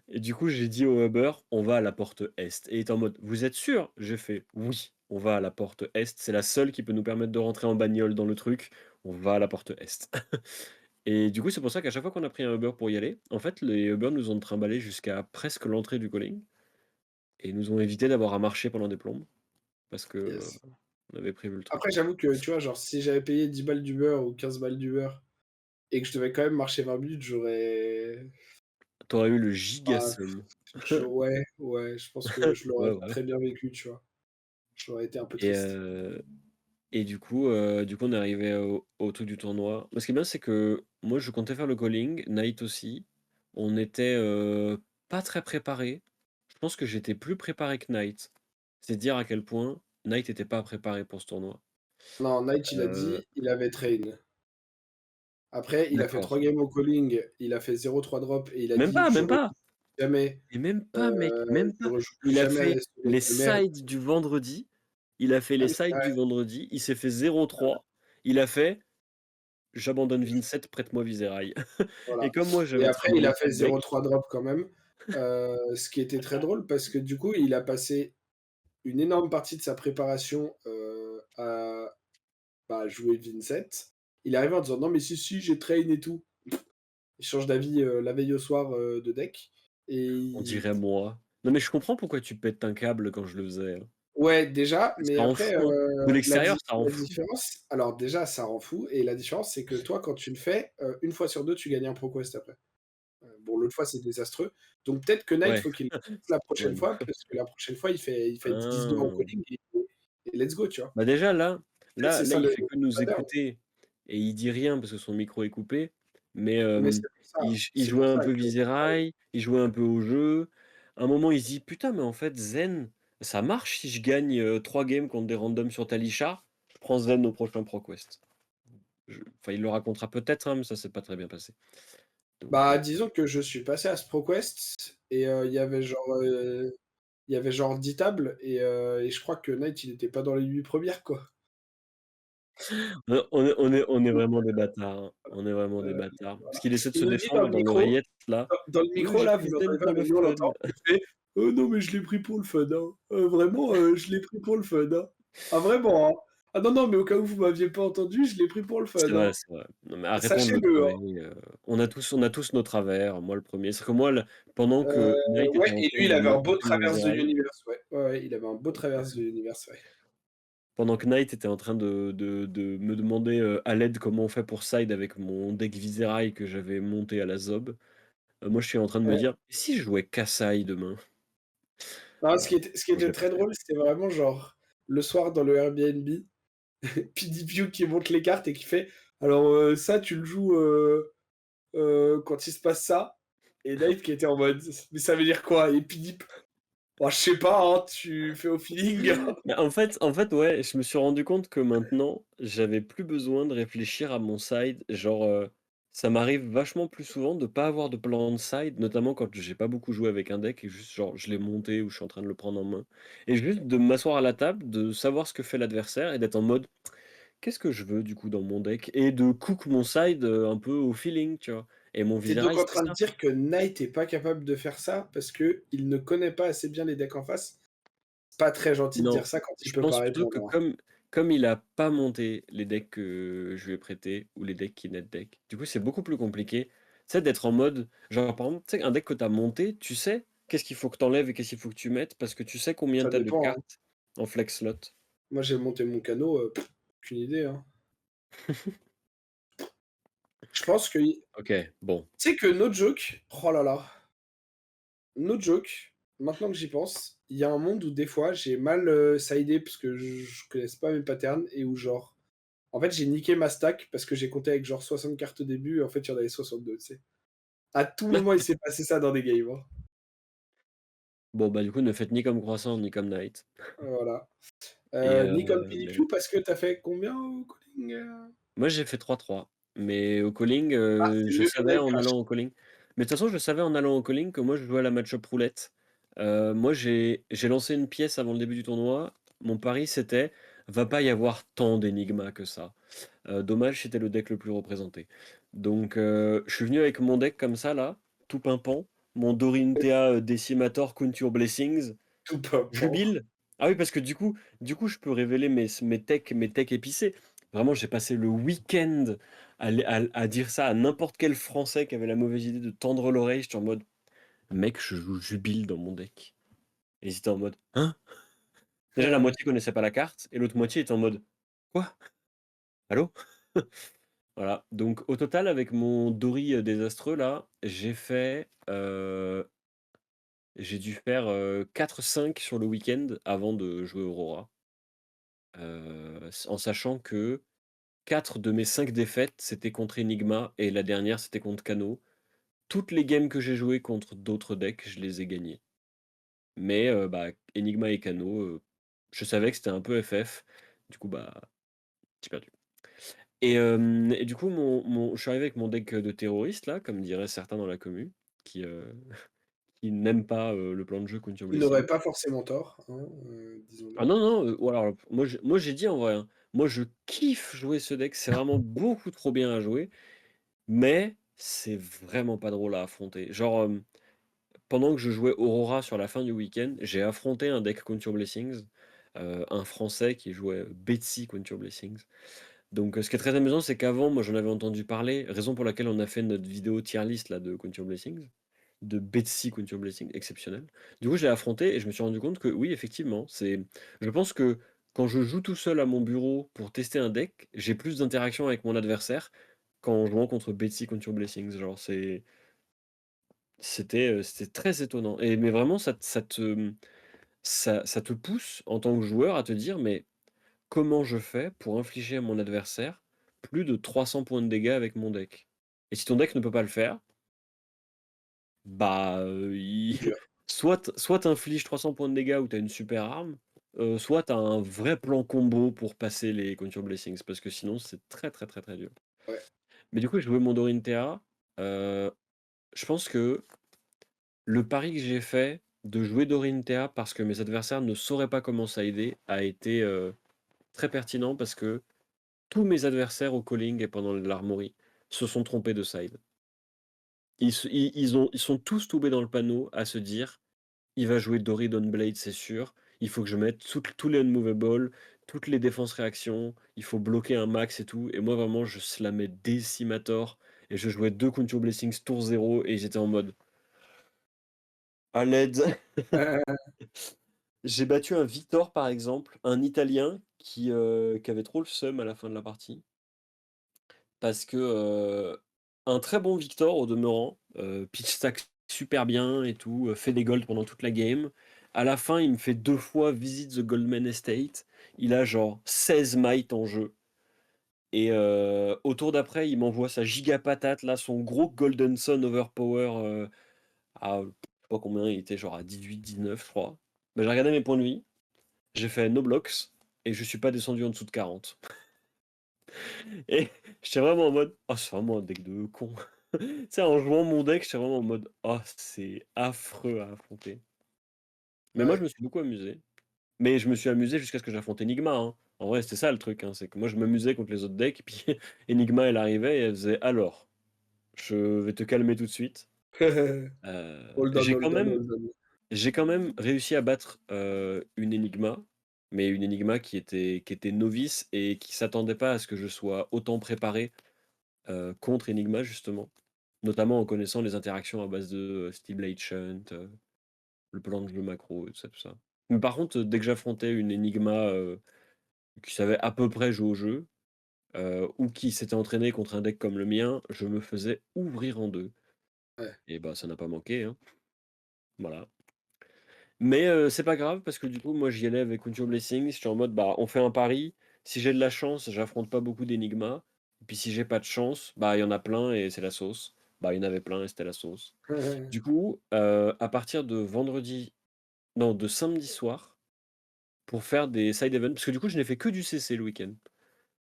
Et du coup, j'ai dit au Uber: «On va à la porte est» et il était en mode: «Vous êtes sûr?» J'ai fait: «Oui, on va à la porte est, c'est la seule qui peut nous permettre de rentrer en bagnole dans le truc, on va à la porte est». Et du coup, c'est pour ça qu'à chaque fois qu'on a pris un Uber pour y aller, en fait, les Uber nous ont trimballés jusqu'à presque l'entrée du calling et nous ont évité d'avoir à marcher pendant des plombes parce que yes. on avait prévu le Après, truc. j'avoue que, tu vois, genre, si j'avais payé 10 balles d'Uber ou 15 balles d'Uber et que je devais quand même marcher 20 minutes, j'aurais Tu aurais eu le giga ah, seum. ouais, ouais, je pense que je l'aurais Ouais, voilà. très bien vécu, tu vois? J'aurais été un peu Et triste. heu et du coup, on est arrivé au truc du tournoi. Mais ce qui est bien, c'est que moi, je comptais faire le calling, Knight aussi. On était, pas très préparés. Je pense que j'étais plus préparé que Knight. C'est dire à quel point Knight était pas préparé pour ce tournoi. Non, Knight, il a Heu, dit, il avait train. Après, il a fait d'accord. 3 games au calling, il a fait 0-3 drop et il a Même dit: pas, «Je même rejoue pas! jamais, Et même pas, mec, même je pas. rejoue plus Il a jamais à fait ce deck les de merde». sides du vendredi. Il a fait Ah les oui, c'est sides vrai, du vendredi. Il s'est fait 0-3. Il a fait: «J'abandonne Vincent, prête-moi Viscérail». Et voilà comme moi, et j'avais après il trimballé a fait 4 decks, 0-3 drop quand même, ce qui était très drôle parce que du coup, il a passé une énorme partie de sa préparation, à, bah, jouer Vincent. Il est arrivé en disant: «Non mais si, si, j'ai train et tout». Il change d'avis, la veille au soir, de deck et on il dirait moi. Non, mais je comprends pourquoi tu pètes un câble quand je le faisais, hein. ouais, déjà, mais Ça rend après, fou, hein. De la l'extérieur, di ça rend la fou. différence alors déjà, ça rend fou et la différence, c'est que toi, quand tu le fais, 1 fois sur 2, tu gagnes un ProQuest après. Bon, l'autre fois, c'est désastreux. Donc peut-être que Knight, Ouais, faut qu'il le fasse la ouais, prochaine non. fois, parce que la prochaine fois, il fait 10-2 en Ah! calling et let's go, tu vois? Bah, déjà Peut-être c'est ça il le fait que nous pattern. écouter et il dit rien parce que son micro est coupé, mais Mais c'est pour ça il c'est jouait pour un ça peu que Viscérail, il jouait un peu au jeu. À un moment, il se dit: «Putain, mais en fait, Zen, ça marche si je gagne, 3 games contre des randoms sur Talisha, je prends Zen au prochain ProQuest». Enfin, il le racontera peut-être, hein, mais ça s'est pas très bien passé. Donc bah, disons que je suis passé à ce ProQuest et il y avait genre 10 tables et je crois que Knight, il était pas dans les 8 premières, quoi. on est vraiment des bâtards, hein. On est vraiment des bâtards. Parce Voilà. qu'il essaie de Il se nous dit dans défendre le dans micro l'oreillette là: dans le «Oui, micro j'ai là, vous pris Zen l'entendez pas, pour mais le nous on fun». l'entend, il fait: non mais je l'ai pris pour le fun, hein. Vraiment, je l'ai pris pour le fun, hein. Ah vraiment, hein. Ah non, non, mais au cas où vous m'aviez pas entendu, je l'ai pris pour le fun, C'est vrai, hein. c'est vrai. Non, mais arrêtons de le Sachez-le, hein. troller, on a tous nos travers, moi le premier. C'est que moi, le pendant que Knight était Ouais en et train lui, il de avait un monter beau tous nos Traverse the Viscérail, Universe, ouais. Ouais, ouais, il avait un beau Traverse the Universe, ouais. pendant que Knight était en train de me demander, à l'aide comment on fait pour side avec mon deck Viscérail que j'avais monté à la zob, moi je suis en train de me Ouais. dire: «Et si je jouais Kassai demain?» Non, Voilà, ce qui moi était j'ai pas très fait. drôle, c'était vraiment genre, le soir dans le Airbnb, PDPU qui monte les cartes et qui fait: «Alors, ça, tu le joues, quand il se passe ça». Et Dave qui était en mode: «Mais ça veut dire quoi?» Et Philippe: «Bah, je sais pas, hein, tu fais au feeling, hein». Bah, en fait, ouais, je me suis rendu compte que maintenant, j'avais plus besoin de réfléchir à mon side. Genre, ça m'arrive vachement plus souvent de pas avoir de plan de side, notamment quand j'ai pas beaucoup joué avec un deck et juste genre je l'ai monté ou je suis en train de le prendre en main. Et juste de m'asseoir à la table, de savoir ce que fait l'adversaire et d'être en mode: «Qu'est-ce que je veux du coup dans mon deck?» et de cook mon side, un peu au feeling, tu vois? Et mon Tu donc Viserai, en c'était train de ça. dire que Knight est pas capable de faire ça parce qu'il ne connaît pas assez bien les decks en face? C'est pas très gentil de Non, dire ça quand il je peut pas pense plutôt que répondre, hein. comme il a pas monté les decks que je lui ai prêtés ou les decks qui net deck, du coup, c'est beaucoup plus compliqué. Tu sais, d'être en mode genre, par exemple, tu sais, un deck que tu as monté, tu sais qu'est-ce qu'il faut que tu enlèves et qu'est-ce qu'il faut que tu mettes parce que tu sais combien Ça tu as de dépend, hein. cartes en flex slot. Moi, j'ai monté mon canot, aucune idée, hein. Je pense que tu OK, bon. sais que no joke, oh là là, no joke, maintenant que j'y pense, il y a un monde où des fois j'ai mal, sidé parce que je connaisse pas mes patterns et où genre, en fait, j'ai niqué ma stack parce que j'ai compté avec genre 60 cartes au début et en fait, il y en avait 62, tu sais? À tout moment, il s'est passé ça dans des games, hein. Bon, bah, du coup, ne faites ni comme Croissant, ni comme Night Voilà. et Nicole mais PDQ parce que tu as fait combien au calling, moi, j'ai fait 3-3, mais au calling, Ah, c'est je mieux que savais Night en Crash. allant au calling mais de toute façon, je savais en allant au calling que moi, je jouais à la match-up roulette. Moi, j'ai lancé une pièce avant le début du tournoi. Mon pari, c'était: «Va pas y avoir tant d'énigmas que ça». Dommage, c'était le deck le plus représenté. Donc, je suis venu avec mon deck comme ça là, tout pimpant, mon Dorinthea, Decimator, Count Blessings, Tout pimpant. Jubile. Ah oui, parce que du coup, je peux révéler mes techs épicés. Vraiment, j'ai passé le week-end à dire ça à n'importe quel Français qui avait la mauvaise idée de tendre l'oreille. J'étais en mode: «Mec, je joue Jubile dans mon deck». Et ils étaient en mode: «Hein?» Déjà la moitié connaissait pas la carte et l'autre moitié était en mode: «Quoi? Allô?» Voilà, donc au total avec mon Dory, désastreux là, j'ai dû faire, 4-5 sur le week-end avant de jouer Aurora. En sachant que 4 de mes 5 défaites, c'était contre Enigma et la dernière, c'était contre Kano. Toutes les games que j'ai jouées contre d'autres decks, je les ai gagnées. Mais, bah, Enigma et Kano, je savais que c'était un peu FF. Du coup, bah, j'ai perdu. Et du coup, je suis arrivé avec mon deck, de terroriste là, comme diraient certains dans la commu, qui, qui n'aiment pas, le plan de jeu Count Your Il Blessing. n'aurait pas forcément tort, hein, Ah disons-le. non, non, ou alors moi j'ai dit en vrai, hein, moi je kiffe jouer ce deck, c'est vraiment beaucoup trop bien à jouer, mais c'est vraiment pas drôle à affronter. Genre, pendant que je jouais Aurora sur la fin du week-end, j'ai affronté un deck Count Your Blessings, un Français qui jouait Betsy Count Your Blessings. Donc, ce qui est très amusant, c'est qu'avant, moi, j'en avais entendu parler, raison pour laquelle on a fait notre vidéo tier list là de Count Your Blessings, de Betsy Count Your Blessings, exceptionnel. Du coup, je l'ai affronté et je me suis rendu compte que oui, effectivement, je pense que quand je joue tout seul à mon bureau pour tester un deck, j'ai plus d'interaction avec mon adversaire qu'en jouant contre Betsy Count Your Blessings. Genre, c'était très étonnant. Mais vraiment, ça te pousse en tant que joueur à te dire, mais comment je fais pour infliger à mon adversaire plus de 300 points de dégâts avec mon deck? Et si ton deck ne peut pas le faire, bah, il Dur. soit tu infliges 300 points de dégâts ou tu as une super arme, soit tu as un vrai plan combo pour passer les Conjure Blessings, parce que sinon c'est très, très, très, très dur. Ouais. Mais du coup, j'ai joué mon Dorinthea, je pense que le pari que j'ai fait de jouer Dorinthea parce que mes adversaires ne sauraient pas comment sider a été, très pertinent parce que tous mes adversaires au calling et pendant l'armory se sont trompés de side. Ils sont tous tombés dans le panneau à se dire: «Il va jouer Dory Dawnblade, c'est sûr. Il faut que je mette tous les unmovables, toutes les défenses réactions, il faut bloquer un max et tout» et moi vraiment je slamais Decimator et je jouais 2 Conjure Blessings tour 0 et ils étaient en mode: «À l'aide». J'ai battu un Victor par exemple, un Italien qui avait trop le seum à la fin de la partie. Parce que, un très bon Victor au demeurant, pitch stack super bien et tout, fait des golds pendant toute la game. À la fin, il me fait 2 fois Visit the Goldman Estate. Il a genre 16 might en jeu et au tour d'après, il m'envoie sa giga patate là, son gros Golden Sun Overpower, à je sais pas combien, il était genre à 18-19 je crois. Bah, j'ai regardé mes points de vie, j'ai fait no blocks et je suis pas descendu en dessous de 40. Et j'étais vraiment en mode: «Oh, c'est vraiment un deck de con». Tu sais, en jouant mon deck, j'étais vraiment en mode: «Oh, c'est affreux à affronter». Mais moi, je Ouais. me suis beaucoup amusé. Mais je me suis amusé jusqu'à ce que j'affronte Enigma, hein. En vrai, c'était ça le truc, hein, c'est que moi, je m'amusais contre les autres decks, puis Enigma, elle arrivait et elle faisait: «Alors, je vais te calmer tout de suite». Hold on, J'ai quand hold on, même hold on. j'ai quand même réussi à battre, une Enigma, mais une Enigma qui était novice et qui s'attendait pas à ce que je sois autant préparé, contre Enigma justement. Notamment en connaissant les interactions à base de, Steelblade Shunt, le plan de jeu macro et tout ça, tout ça. Mais par contre, dès que j'affrontais une Enigma, qui savait à peu près jouer au jeu, ou qui s'était entraîné contre un deck comme le mien, je me faisais ouvrir en 2 Ouais. et bah, ça n'a pas manqué, hein. Voilà. Mais c'est pas grave parce que du coup, moi, j'y allais avec Conjure Blessing. J'étais en mode, bah, on fait un pari. Si j'ai de la chance, j'affronte pas beaucoup d'énigmas. Et puis si j'ai pas de chance, bah, il y en a plein et c'est la sauce. Bah, il y en avait plein et c'était la sauce. Du coup, à partir de vendredi non, de samedi soir, pour faire des side events parce que du coup, je n'ai fait que du CC le week-end.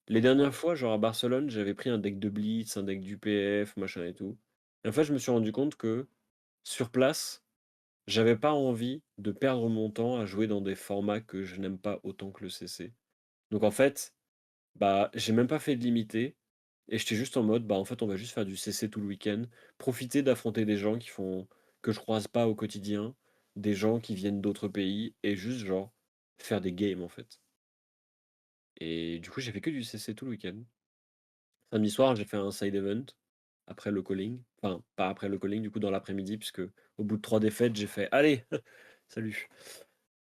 Les dernières Ouais. fois, genre à Barcelone, j'avais pris un deck de Blitz, un deck d'UPF, machin et tout. Et en fait, je me suis rendu compte que, sur place, j'avais pas envie de perdre mon temps à jouer dans des formats que je n'aime pas autant que le CC. Donc en fait, bah, j'ai même pas fait de limité et j'étais juste en mode, bah, en fait, on va juste faire du CC tout le week-end, profiter d'affronter des gens que je croise pas au quotidien, des gens qui viennent d'autres pays et juste genre faire des games en fait. Et du coup, j'ai fait que du CC tout le week-end. Samedi soir, j'ai fait un side event après le calling. Enfin, pas après le calling, du coup, dans l'après-midi, puisque au bout de 3 défaites, j'ai fait allez, salut.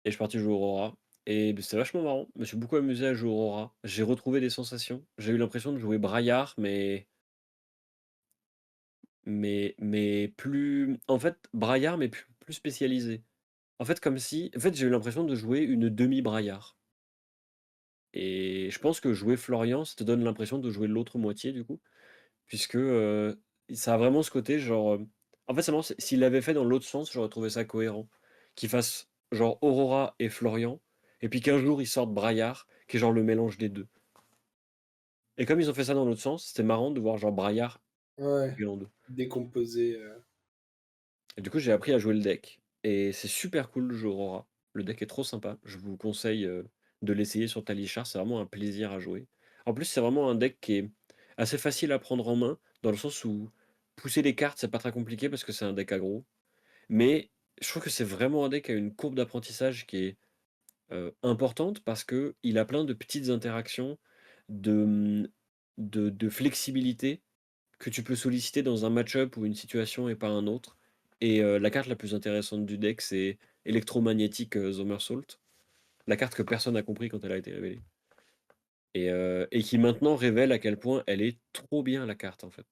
Et je suis parti jouer au Aurora. Et c'est vachement marrant. Je me suis beaucoup amusé à jouer au Aurora. J'ai retrouvé des sensations. J'ai eu l'impression de jouer Braillard, mais plus. En fait, Braillard, mais plus spécialisé. En fait, comme si. En fait, j'ai eu l'impression de jouer une demi-Braillard. Et je pense que jouer Florian, ça te donne l'impression de jouer l'autre moitié, du coup. Puisque, ça a vraiment ce côté genre, en fait, c'est marrant, s'il l'avait fait dans l'autre sens, j'aurais trouvé ça cohérent. Qu'il fasse genre Aurora et Florian, et puis qu'un jour ils sortent Braillard, qui est genre le mélange des 2. Et comme ils ont fait ça dans l'autre sens, c'était marrant de voir genre Braillard Ouais. coupé en 2. Décomposé, Et du coup, j'ai appris à jouer le deck, et c'est super cool le jeu Aurora. Le deck est trop sympa, je vous conseille, de l'essayer sur Talishar, c'est vraiment un plaisir à jouer. En plus, c'est vraiment un deck qui est assez facile à prendre en main, dans le sens où pousser les cartes, c'est pas très compliqué parce que c'est un deck aggro. Mais je trouve que c'est vraiment un deck qui a une courbe d'apprentissage qui est, importante parce que il a plein de petites interactions, de, de flexibilité que tu peux solliciter dans un match-up ou une situation et pas un autre. Et la carte la plus intéressante du deck, c'est Électromagnétique Zomersault, la carte que personne n'a compris quand elle a été révélée. Et qui maintenant révèle à quel point elle est trop bien la carte en fait.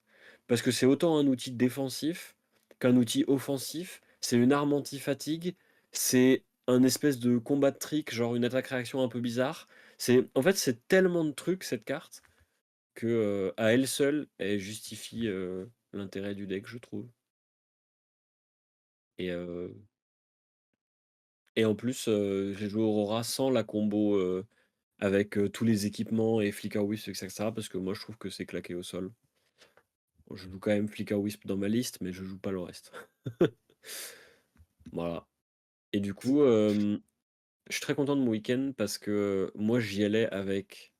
Parce que c'est autant un outil défensif qu'un outil offensif, c'est une arme anti-fatigue, c'est un espèce de combat de trick, genre une attaque-réaction un peu bizarre. En fait, c'est tellement de trucs cette carte que à elle seule, elle justifie l'intérêt du deck, je trouve. Et, euh, et en plus, j'ai joué Aurora sans la combo avec tous les équipements et Flicker Wisp, etc. Parce que moi, je trouve que c'est claqué au sol. Bon, je joue quand même Flicker Wisp dans ma liste, mais je joue pas le reste. Voilà. Et du coup, je suis très content de mon week-end parce que moi, j'y allais avec.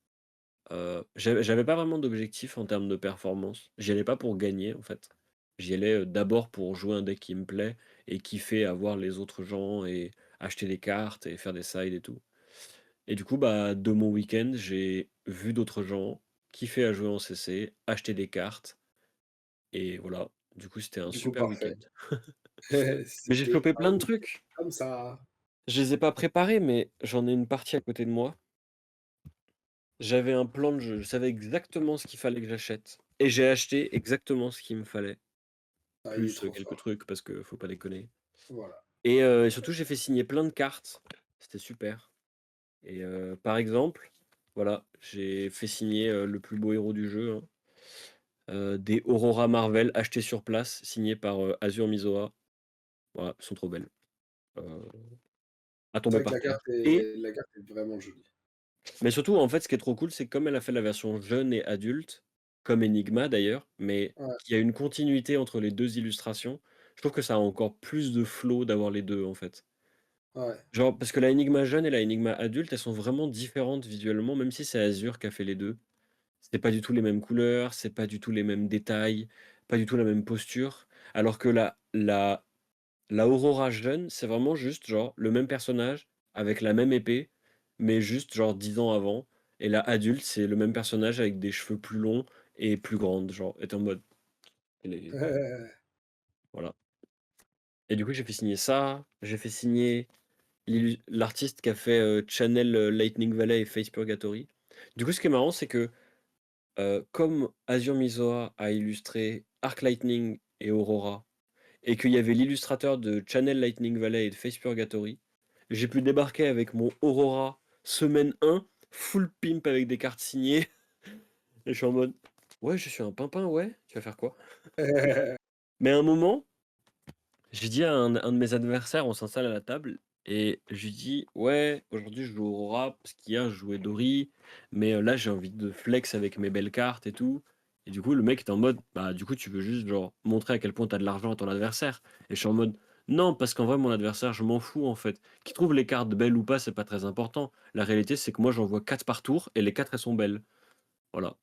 J'avais pas vraiment d'objectif en termes de performance. J'y allais pas pour gagner, en fait. J'y allais d'abord pour jouer un deck qui me plaît et kiffer à voir les autres gens et acheter des cartes et faire des sides et tout. Et du coup, bah, de mon week-end, j'ai vu d'autres gens, kiffé à jouer en CC, acheter des cartes et voilà. Du coup, c'était un du coup, super parfait. week-end. Mais j'ai C'était chopé un plein de week-end trucs. comme ça. Je les ai pas préparés, mais j'en ai une partie à côté de moi. J'avais un plan de jeu, je savais exactement ce qu'il fallait que j'achète. Et j'ai acheté exactement ce qu'il me fallait, Ah, il est plus trop quelques fort. trucs parce que faut pas déconner. Voilà. Et surtout, j'ai fait signer plein de cartes. C'était super. Et par exemple, voilà, j'ai fait signer le plus beau héros du jeu, hein. Des Aurora Marvel achetées sur place, signées par Azure Mizoa. Voilà, elles sont trop belles. Euh, à C'est tomber vrai que par terre. Et la carte est vraiment jolie. Mais surtout, en fait, ce qui est trop cool, c'est que comme elle a fait la version jeune et adulte, comme Enigma d'ailleurs, mais Ouais, qu'il y a une continuité entre les 2 illustrations, je trouve que ça a encore plus de flow d'avoir les 2 en fait. ouais, Genre, parce que la Enigma jeune et la Enigma adulte, elles sont vraiment différentes visuellement, même si c'est Azure qui a fait les 2. C'est pas du tout les mêmes couleurs, c'est pas du tout les mêmes détails, pas du tout la même posture. Alors que la Aurora jeune, c'est vraiment juste genre le même personnage avec la même épée, mais juste genre 10 ans avant. Et la adulte, c'est le même personnage avec des cheveux plus longs et plus grandes, genre, est en mode. Voilà. Et du coup, j'ai fait signer ça, j'ai fait signer l'artiste qui a fait Channel Lightning Valley et Face Purgatory. Du coup, ce qui est marrant, c'est que comme Azure Mizoa a illustré Arc Lightning et Aurora, et qu'il y avait l'illustrateur de Channel Lightning Valley et de Face Purgatory. J'ai pu débarquer avec mon Aurora semaine 1, full pimp avec des cartes signées. Et je suis en mode, ouais, je suis un pimpin, ouais, tu vas faire quoi? Mais à un moment, j'ai dit à un de mes adversaires, on s'installe à la table, et je lui dis, ouais, aujourd'hui je joue Aurora, parce qu'hier je jouais Dory, mais là j'ai envie de flex avec mes belles cartes et tout. Et du coup, le mec était en mode, bah du coup, tu veux juste genre montrer à quel point t'as de l'argent à ton adversaire. Et je suis en mode, non, parce qu'en vrai, mon adversaire, je m'en fous en fait. Qu'il trouve les cartes belles ou pas, c'est pas très important. La réalité, c'est que moi j'en vois 4 par tour, et les 4 elles sont belles. Voilà.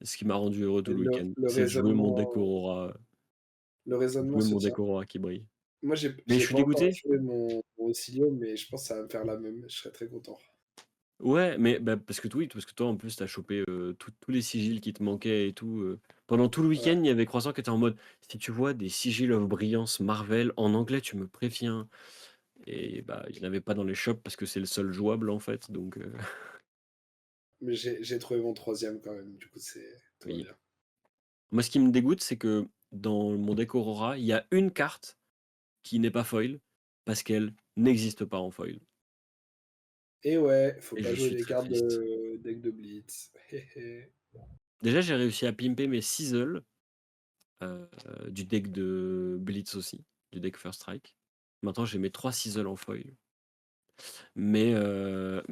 Ce qui m'a rendu heureux tout Et le week-end, le c'est de jouer mon raisonnement deck Aurora, le raisonnement jouer se mon tient. deck Aurora qui brille. Moi, Mais je j'ai suis pas encore dégoûté. joué mon Silio, mais je pense que ça va me faire la même. Je serais très content. Ouais, mais bah, parce que oui, parce que toi en plus t'as chopé tous les sigils qui te manquaient et tout. Pendant tout le Ouais, week-end, il y avait Croissant qui était en mode si tu vois des sigils of Brillance Marvel en anglais, tu me préviens. Et bah, il n'y en avait pas dans les shops parce que c'est le seul jouable en fait. Donc mais j'ai trouvé mon troisième quand même. Du coup, c'est tout va oui. bien. Moi, ce qui me dégoûte, c'est que dans mon deck Aurora, il y a une carte qui n'est pas foil parce qu'elle n'existe pas en foil. Et ouais, faut Et pas je jouer suis des très cartes triste. de deck de Blitz. Hé hé. Déjà, j'ai réussi à pimper mes Sizzle du deck de Blitz aussi, du deck First Strike. Maintenant, j'ai mes 3 Sizzle en foil. Mais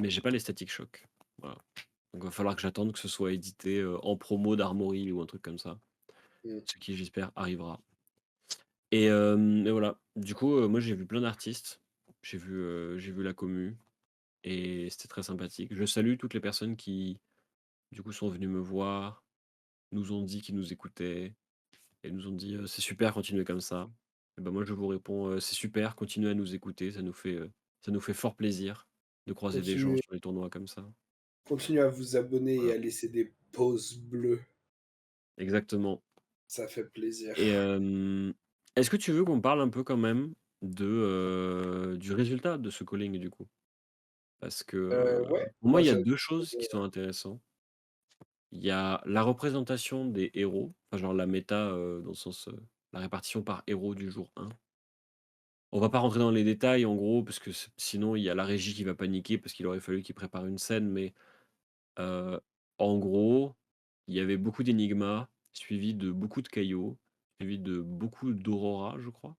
j'ai pas les Static Shock. Voilà. Donc, il va falloir que j'attende que ce soit édité en promo d'Armory ou un truc comme ça. Hmm. Ce qui, j'espère, arrivera. Et voilà. Du coup, moi, j'ai vu plein d'artistes. J'ai vu la commu. Et c'était très sympathique. Je salue toutes les personnes qui, du coup, sont venues me voir, nous ont dit qu'ils nous écoutaient. Et nous ont dit c'est super, continuez comme ça. Et ben moi je vous réponds c'est super, continuez à nous écouter, ça nous fait fort plaisir de croiser des gens Continuez, sur les tournois comme ça. continuez à vous abonner et Voilà, à laisser des pouces bleus. exactement. Ça fait plaisir. Et est-ce que tu veux qu'on parle un peu quand même du résultat de ce calling du coup? Parce que Ouais, pour moi bah, il y a ça, deux choses qui sont intéressantes. Il y a la représentation des héros, enfin genre la méta dans le sens la répartition par héros du jour 1. On va pas rentrer dans les détails en gros, parce que sinon il y a la régie qui va paniquer parce qu'il aurait fallu qu'il prépare une scène, mais heu, en gros, il y avait beaucoup d'Enigma, suivi de beaucoup de Kaio, suivi de beaucoup d'Aurora, je crois,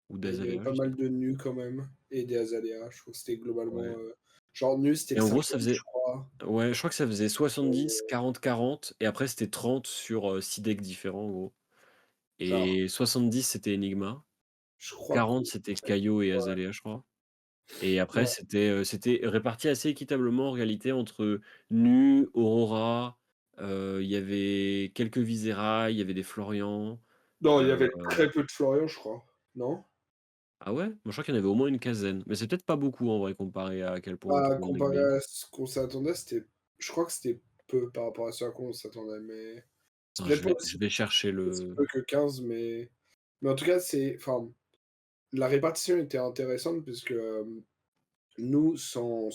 ou il y avait d'Azalea, pas je sais mal plus. de nus quand même. Et des azaleas. Je trouve que c'était globalement. Ouais, Genre, nu, c'était et le en gros ça cinquième, je faisait crois. ouais, je crois que ça faisait 70, 40, 40 et après c'était 30 sur 6 decks différents en gros, Genre, et 70 c'était Enigma, je crois que. 40 c'était Kaio et Ouais, Azalea, je crois. Et après, ouais. c'était réparti assez équitablement en réalité entre Nu, Aurora, il y avait quelques Viscera, il y avait des Florian. Non, il y Heu avait très peu de Florian, je crois. Non? ah ouais? Moi, je crois qu'il y en avait au moins une quinzaine, mais c'est peut-être pas beaucoup en vrai comparé à quel point tout Bah, le monde deck comparé build. à ce qu'on s'attendait, c'était. Je crois que c'était peu par rapport à ce à quoi on s'attendait, mais. C'est Attends, peut-être pas je aussi, vais chercher aussi le peu que 15, mais. Mais en tout cas, c'est. Enfin, la répartition était intéressante puisque nous, sans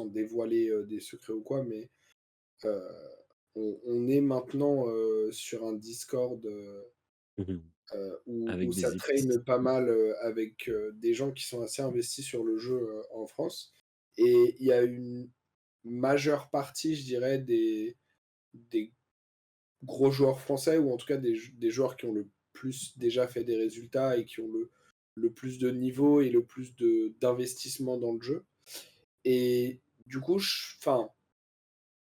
dévoiler des secrets ou quoi, mais euh, on est maintenant sur un Discord mmh où avec ça des traîne épices. pas mal avec des gens qui sont assez investis sur le jeu en France. Et il y a une majeure partie, je dirais, des gros joueurs français, ou en tout cas des joueurs qui ont le plus déjà fait des résultats et qui ont le plus de niveau et le plus d'investissement dans le jeu. Et du coup, enfin,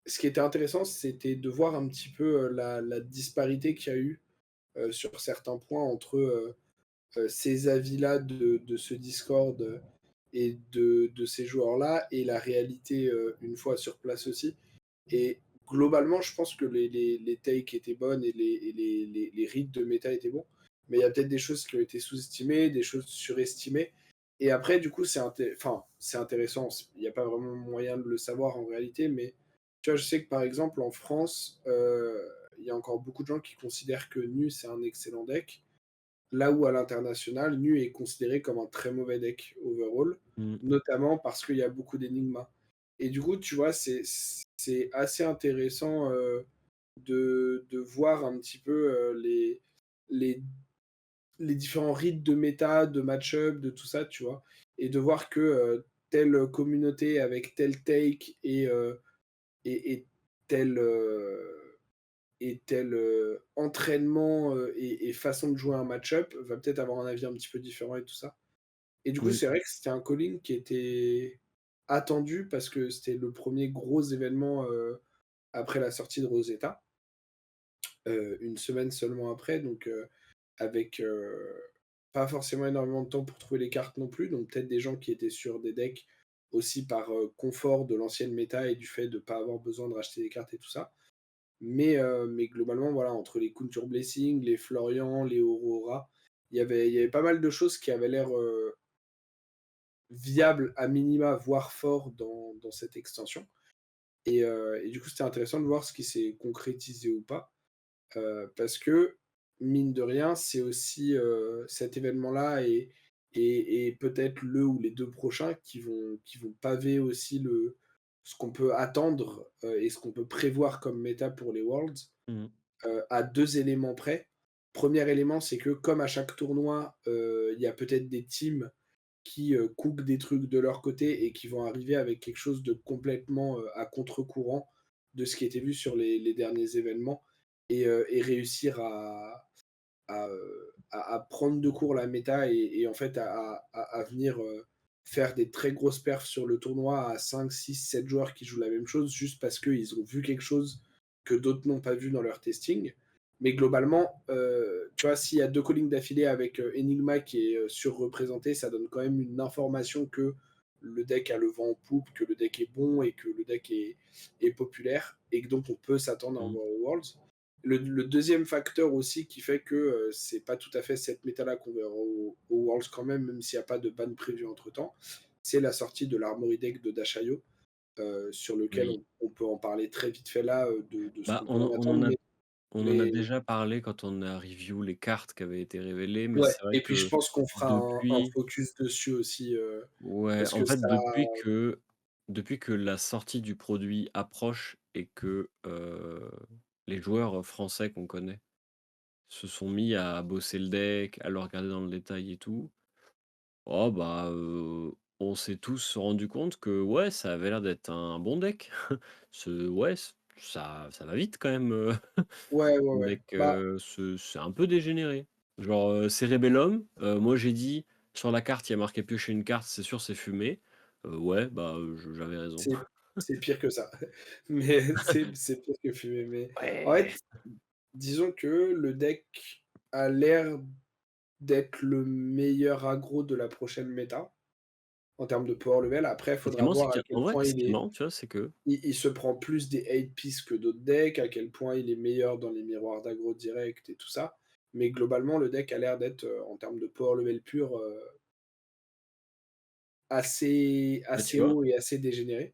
ce qui était intéressant, c'était de voir un petit peu la disparité qu'il y a eu sur certains points entre ces avis-là de ce Discord et de ces joueurs-là et la réalité une fois sur place aussi. Et globalement, je pense que les takes étaient bonnes et les reads de méta étaient bons. Mais il y a peut-être des choses qui ont été sous-estimées, des choses surestimées. Et après, du coup, enfin, c'est intéressant. Il n'y a pas vraiment moyen de le savoir en réalité. Mais tu vois, je sais que par exemple, en France, il y a encore beaucoup de gens qui considèrent que Nu, c'est un excellent deck. Là où à l'international, Nu est considéré comme un très mauvais deck overall, Mmh. notamment parce qu'il y a beaucoup d'énigmas. Et du coup, tu vois, c'est assez intéressant de voir un petit peu les les différents rites de méta, de match-up, de tout ça, tu vois? Et de voir que, telle communauté avec tel take et tel, et tel, entraînement, et façon de jouer un match-up va peut-être avoir un avis un petit peu différent et tout ça. Et du coup, Oui. c'est vrai que c'était un calling qui était attendu parce que c'était le premier gros événement, après la sortie de Rosetta, 1 semaine seulement après, donc avec, pas forcément énormément de temps pour trouver les cartes non plus, donc peut-être des gens qui étaient sur des decks aussi par, confort de l'ancienne méta et du fait de pas avoir besoin de racheter des cartes et tout ça. Mais globalement, voilà, entre les Contour Blessing, les Florian, les Aurora, il y avait pas mal de choses qui avaient l'air, viables à minima, voire fort dans cette extension. Et du coup, c'était intéressant de voir ce qui s'est concrétisé ou pas. Parce que, mine de rien, c'est aussi, cet événement-là et peut-être le ou les 2 prochains qui vont paver aussi ce qu'on peut attendre, et ce qu'on peut prévoir comme méta pour les Worlds, Mmh. à 2 éléments près. Premier élément, c'est que comme à chaque tournoi, il y a peut-être des teams qui, cookent des trucs de leur côté et qui vont arriver avec quelque chose de complètement, à contre-courant de ce qui était vu sur les derniers événements et réussir à prendre de court la méta et en fait à venir, faire des très grosses perfs sur le tournoi à 5, 6, 7 joueurs qui jouent la même chose juste parce qu'ils ont vu quelque chose que d'autres n'ont pas vu dans leur testing. Mais globalement, tu vois, s'il y a 2 callings d'affilée avec, Enigma qui est, surreprésenté, ça donne quand même une information que le deck a le vent en poupe, que le deck est bon et que le deck est populaire et que donc on peut s'attendre à en Mmh. voir aux Worlds. Le 2e facteur aussi qui fait que, c'est pas tout à fait cette méta-là qu'on verra aux Worlds quand même, même s'il y a pas de ban prévu entre-temps, c'est la sortie de l'Armory Deck de Dashayo, sur lequel Oui. on peut en parler très vite fait là, de ce Bah, qu'on peut en attendre, on en a mais déjà parlé quand on a review les cartes qui avaient été révélées, mais ouais, c'est vrai et puis je que pense qu'on fera un depuis focus dessus aussi, ouais, parce en que fait, ça depuis que la sortie du produit approche et que, les joueurs français qu'on connaît se sont mis à bosser le deck, à le regarder dans le détail et tout. Oh bah, on s'est tous rendu compte que, ouais, ça avait l'air d'être un bon deck. Ouais, ça va vite quand même, ouais, ouais, un ouais. deck, Bah, c'est un peu dégénéré. Genre, Cerebellum, moi j'ai dit: «Sur la carte, il y a marqué piocher une carte, c'est sûr, c'est fumé». Ouais, bah, j'avais raison. c'est c'est pire que ça. Mais c'est pire que fumer, mais en Ouais. fait, disons que le deck a l'air d'être le meilleur aggro de la prochaine méta, en termes de power level. Après, il Ce qui est faudra marrant, c'est voir à qu'en quel vrai, point ce qui est marrant, tu vois, c'est que il se prend plus des 8 pieces que d'autres decks, à quel point il est meilleur dans les miroirs d'aggro direct et tout ça. Mais globalement, le deck a l'air d'être, en termes de power level pur, assez bah, tu assez vois haut et assez dégénéré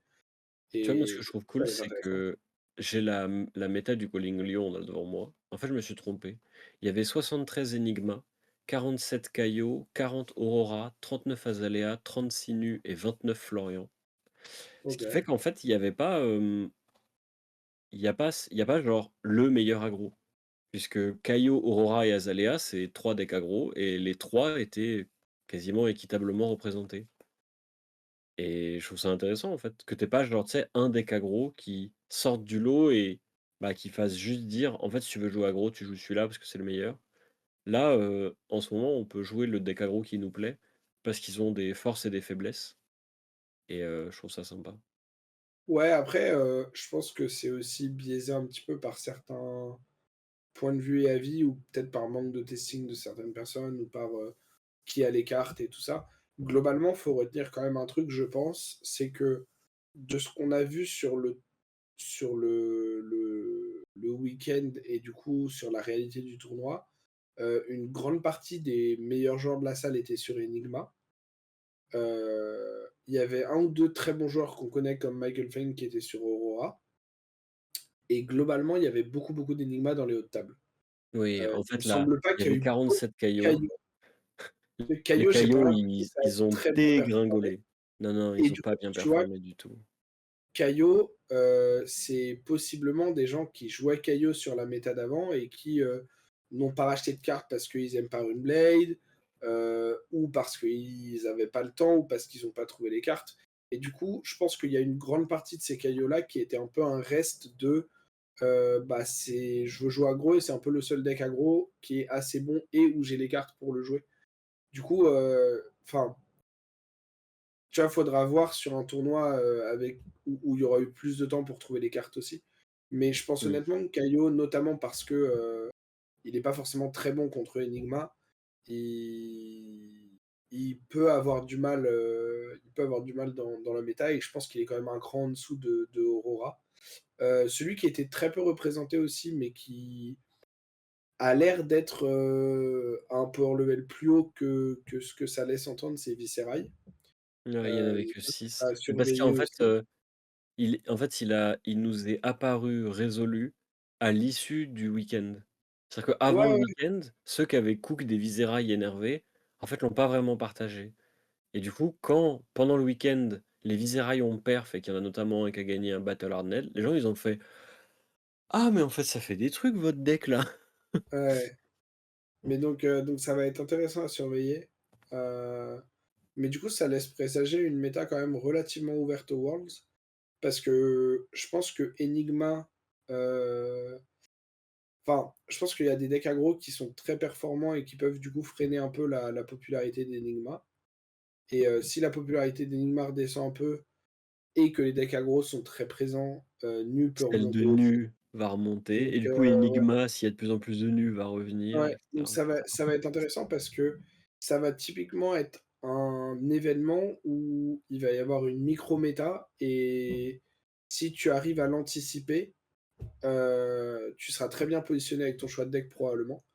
moi, ce que et je trouve ça cool, va être c'est intéressant. que j'ai la méta du Calling Lion là devant moi. En fait, je me suis trompé. Il y avait 73 Enigma, 47 Kaio, 40 Aurora, 39 Azalea, 36 Nus et 29 Florian. Ce qui fait OK. qu'en fait, il y a pas genre le meilleur aggro. Puisque Kaio, Aurora et Azalea, c'est 3 decks aggro et les 3 étaient quasiment équitablement représentés. Et je trouve ça intéressant en fait, que tu pas genre, tu sais, un deck aggro qui sorte du lot et bah, qui fasse juste dire: «En fait, si tu veux jouer aggro, tu joues celui-là parce que c'est le meilleur». Là, en ce moment, on peut jouer le deck aggro qui nous plaît, parce qu'ils ont des forces et des faiblesses et je trouve ça sympa. Ouais, après, je pense que c'est aussi biaisé un petit peu par certains points de vue et avis ou peut-être par manque de testing de certaines personnes ou par, qui a les cartes et tout ça. Globalement, faut retenir quand même un truc, je pense, c'est que de ce qu'on a vu sur le week-end et du coup sur la réalité du tournoi, une grande partie des meilleurs joueurs de la salle étaient sur Enigma. Il y avait un ou 2 très bons joueurs qu'on connaît comme Michael Feng qui était sur Aurora et globalement, il y avait beaucoup, beaucoup d'Enigma dans les hautes tables. Oui, Il me semble pas il y qu'il y a avait eu beaucoup 47 de Caillots. cailloux. Le Les Caillot, j'ai pas Caillots, l'impression que ils ça a ils ont très bien performé dégringolé. Non, non, et ils ont du pas coup, bien tu vois, performé du tout. Caillot, c'est possiblement des gens qui jouaient Caillot sur la méta d'avant et qui, n'ont pas racheté de cartes parce qu'ils aiment pas Runblade, ou parce qu'ils avaient pas le temps, ou parce qu'ils ont pas trouvé les cartes. Et du coup, je pense qu'il y a une grande partie de ces caillots-là qui étaient un peu un reste de, bah, c'est je veux jouer aggro et c'est un peu le seul deck aggro qui est assez bon et où j'ai les cartes pour le jouer. Du coup, enfin, tu vois, faudra voir sur un tournoi, avec où il y aura eu plus de temps pour trouver les cartes aussi. Mais je pense Mmh. honnêtement que Caillot, notamment parce que, il est pas forcément très bon contre Enigma, il il peut avoir du mal, dans la méta et je pense qu'il est quand même un cran en dessous de Aurora. Celui qui était très peu représenté aussi, mais qui a l'air d'être, un power level plus haut que ce que ça laisse entendre, c'est Viscerai. Ouais, il y en avait que Ça, 6. à Mais parce surveiller qu'en fait, aussi. il nous est apparu résolu à l'issue du week-end. C'est-à-dire Ouais, qu'avant le ouais, week-end, ceux qui avaient cook des Visérail énervés, en fait, l'ont pas vraiment partagé. Et du coup, quand, pendant le week-end, les Visérail ont perf et qu'il y en a notamment un qui a gagné un Battle Hardnet, les gens, ils ont fait: «Ah mais en fait, ça fait des trucs votre deck là!» ouais. Mais donc ça va être intéressant à surveiller. Heu, mais du coup, ça laisse présager une méta quand même relativement ouverte aux Worlds, parce que je pense que Enigma, heu, enfin, je pense qu'il y a des decks aggro qui sont très performants et qui peuvent du coup freiner un peu la popularité d'Enigma et si la popularité d'Enigma redescend un peu et que les decks aggro sont très présents, Nu peut Celle de remonter aussi. Nu va remonter Donc et du coup Enigma, s'il y a de plus en plus de Nu, va revenir ouais, et donc cetera. ça va être intéressant parce que ça va typiquement être un événement où il va y avoir une micro méta et si tu arrives à l'anticiper, tu seras très bien positionné avec ton choix de deck probablement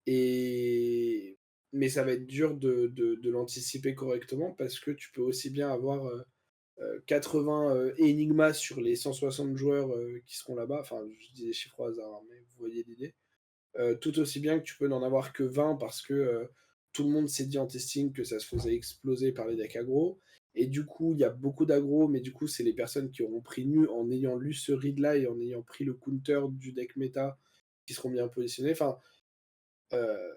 et mais ça va être dur de l'anticiper correctement parce que tu peux aussi bien avoir, 80, Enigma sur les 160 joueurs, qui seront là-bas. Enfin, je dis des chiffres au hasard, hein, mais vous voyez l'idée. Tout aussi bien que tu peux n'en avoir que 20 parce que, tout le monde s'est dit en testing que ça se faisait exploser par les decks aggro et du coup, il y a beaucoup d'aggro, mais du coup, c'est les personnes qui auront pris Nu en ayant lu ce read-là et en ayant pris le counter du deck méta qui seront bien positionnés. Enfin, heu,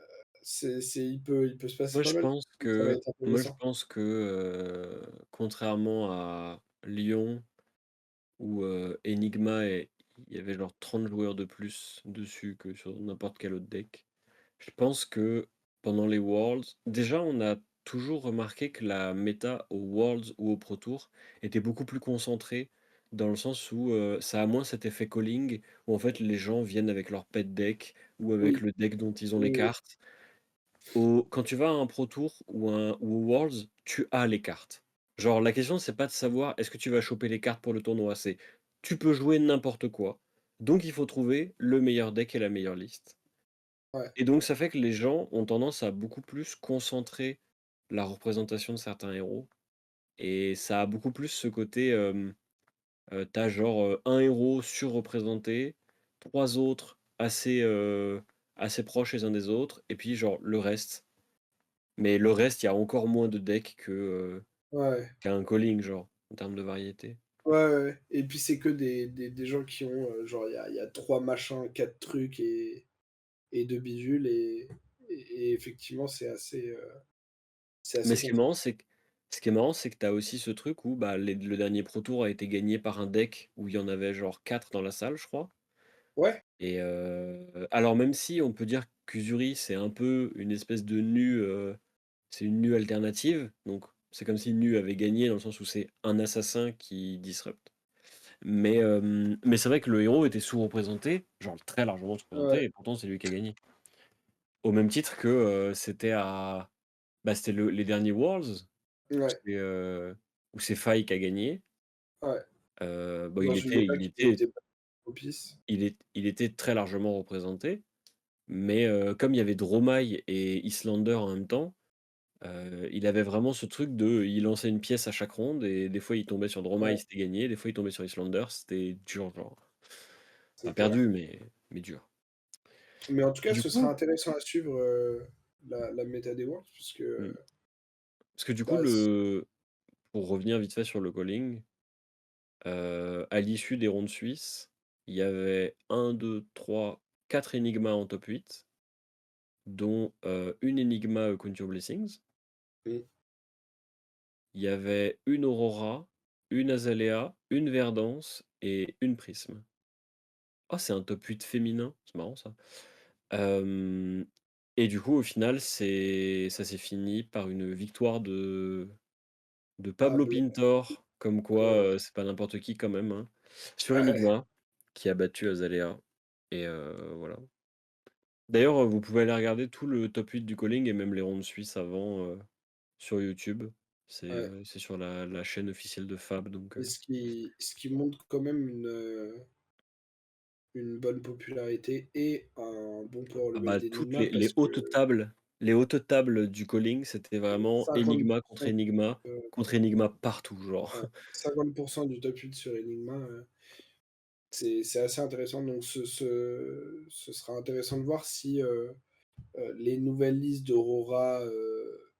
il peut se passer Moi, pas je mal de pense choses, donc ça va que être moi, je intéressant. pense que, contrairement à Lyon où, Enigma et il y avait genre 30 joueurs de plus dessus que sur n'importe quel autre deck. Je pense que pendant les Worlds déjà, on a toujours remarqué que la méta aux Worlds ou au Pro Tour était beaucoup plus concentrée, dans le sens où, ça a moins cet effet calling, où en fait les gens viennent avec leur pet deck ou avec Oui, le deck dont ils ont les oui, oui, cartes. Quand tu vas à un Pro Tour ou au Worlds, tu as les cartes. Genre la question c'est pas de savoir est-ce que tu vas choper les cartes pour le tournoi, c'est tu peux jouer n'importe quoi. Donc il faut trouver le meilleur deck et la meilleure liste. ouais, Et donc ça fait que les gens ont tendance à beaucoup plus concentrer la représentation de certains héros et ça a beaucoup plus ce côté, tu genre, 1 héros surreprésenté, 3 autres assez proches les uns des autres et puis genre le reste. Mais le reste, il y a encore moins de decks ouais. qu'un calling genre, en termes de variété. Ouais, ouais, ouais et puis c'est que des gens qui ont, genre il y a 3 machins, 4 trucs et 2 bidules et effectivement c'est Mais assez ce qui est marrant, c'est que tu as aussi ce truc où, bah, le dernier Pro Tour a été gagné par un deck où il y en avait genre 4 dans la salle, je crois. ouais, Et alors même si on peut dire qu'Uzuri, c'est un peu une espèce de Nu, c'est une Nu alternative, donc c'est comme si Nu avait gagné dans le sens où c'est un assassin qui disrupt. Mais c'est vrai que le héros était sous-représenté, genre très largement ouais, sous-représenté et pourtant c'est lui qui a gagné. Au même titre que, c'était les derniers Worlds ouais, où c'est Faye qui a gagné. ouais. Bon, Dans une méta qui était pas propice. il était très largement représenté, mais comme il y avait Dromai et Islander en même temps, il avait vraiment ce truc de il lançait une pièce à chaque ronde et des fois il tombait sur Dromai, Ouais, c'était gagné, des fois il tombait sur Islander, c'était dur, genre c'est pas clair. perdu, mais dur. Mais en tout Et cas, du ce sera coup intéressant à suivre, la méta des Worlds puisque, mmh, parce que du coup bah, s pour revenir vite fait sur le calling, à l'issue des rondes suisses, il y avait un, deux, trois, 4 Enigma en top 8. dont, une Enigma, Count Your Blessings. Mmh. Il y avait une Aurora, une Azalea, une Verdance et une Prisme. Oh, c'est un top 8 féminin, c'est marrant ça. Hem et du coup, au final, ça s'est fini par une victoire de Pablo Pablo, Pintor, comme quoi, ouais, c'est pas n'importe qui quand même, hein, sur ouais, Enigma, qui a battu Azalea et voilà. D'ailleurs, vous pouvez aller regarder tout le top 8 du calling et même les rondes suisses avant, sur YouTube. ouais. C'est sur la chaîne officielle de Fab donc Et ce qui montre quand même une bonne popularité et un bon power ah level bah, toutes d'Enigma parce que les hautes tables du calling, c'était vraiment 50 Enigma contre Enigma partout, genre. ouais, 50 du top 8 sur Enigma, c'est assez intéressant donc ce sera intéressant de voir si, les nouvelles listes d'Aurora,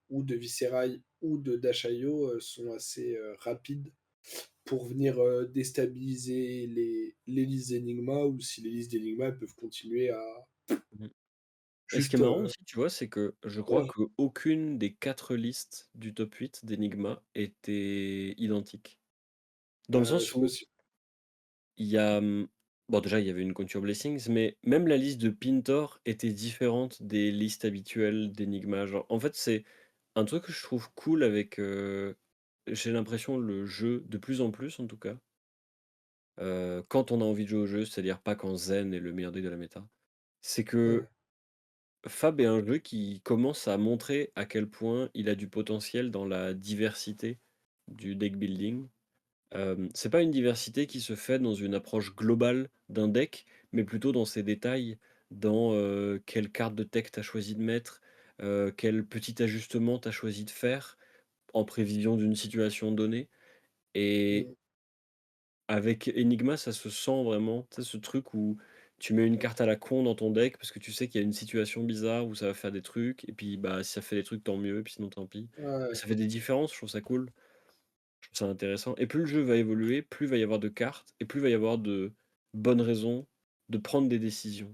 ou de Viscerai ou de Dashayo, sont assez, rapides pour venir, déstabiliser les listes d'Enigma ou si les listes d'Enigma elles peuvent continuer à Mmh. Et ce qui est juste, marrant aussi, tu vois, c'est que je crois ouais, qu'aucune des 4 listes du top 8 d'Enigma était identique. Dans le sens c'est où possible. il y a, bon déjà il y avait une Count Your Blessings, mais même la liste de Pintor était différente des listes habituelles d'Enigma. Genre, en fait, c'est un truc que je trouve cool avec, j'ai l'impression le jeu, de plus en plus en tout cas, quand on a envie de jouer au jeu, c'est-à-dire pas quand Zen est le meilleur deck de la méta, c'est que Ouais, Fab est un jeu qui commence à montrer à quel point il a du potentiel dans la diversité du deck building. C'est pas une diversité qui se fait dans une approche globale d'un deck, mais plutôt dans ses détails, dans, quelle carte de tech tu as choisi de mettre, quel petit ajustement tu as choisi de faire en prévision d'une situation donnée et mmh, avec Enigma, ça se sent vraiment, tu sais, ce truc où tu mets une carte à la con dans ton deck parce que tu sais qu'il y a une situation bizarre où ça va faire des trucs et puis, bah, si ça fait des trucs, tant mieux, et puis sinon tant pis. ouais, Ça fait des différences, je trouve ça cool, je trouve ça intéressant et plus le jeu va évoluer, plus il va y avoir de cartes et plus il va y avoir de bonnes raisons de prendre des décisions.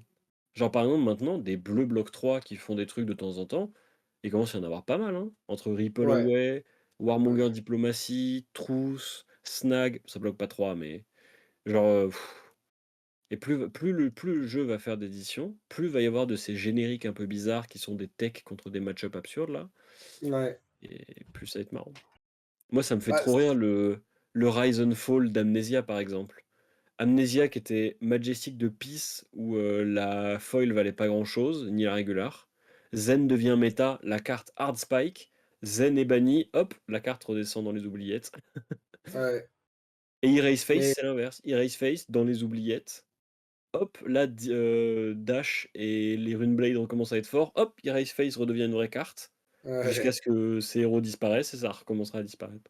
Genre, par exemple, maintenant, des bleus bloc 3 qui font des trucs de temps en temps, il commence à y en avoir pas mal, hein, entre Ripple ouais, Away, ouais, Warmonger Diplomatie, Trousse, Snag, ça bloque pas 3 mais genre, et plus le jeu va faire d'éditions, plus il va y avoir de ces génériques un peu bizarres qui sont des techs contre des match-up absurdes là, ouais. et plus ça va être marrant. Moi, ça me fait Bah, trop rire le Rise and Fall d'Amnesia, par exemple. Amnesia qui était Majestic de Peace où, la foil valait pas grand-chose, ni la régular. Zen devient méta, la carte Hard Spike. Zen est banni, hop, la carte redescend dans les oubliettes. ouais, Et Erase Face, mais c'est l'inverse. Erase Face dans les oubliettes. Hop, là, Dash et les Runeblade recommencent à être forts. Hop, Erase Face redevient une vraie carte, jusqu'à ouais. ce que ces héros disparaissent et ça recommencera à disparaître.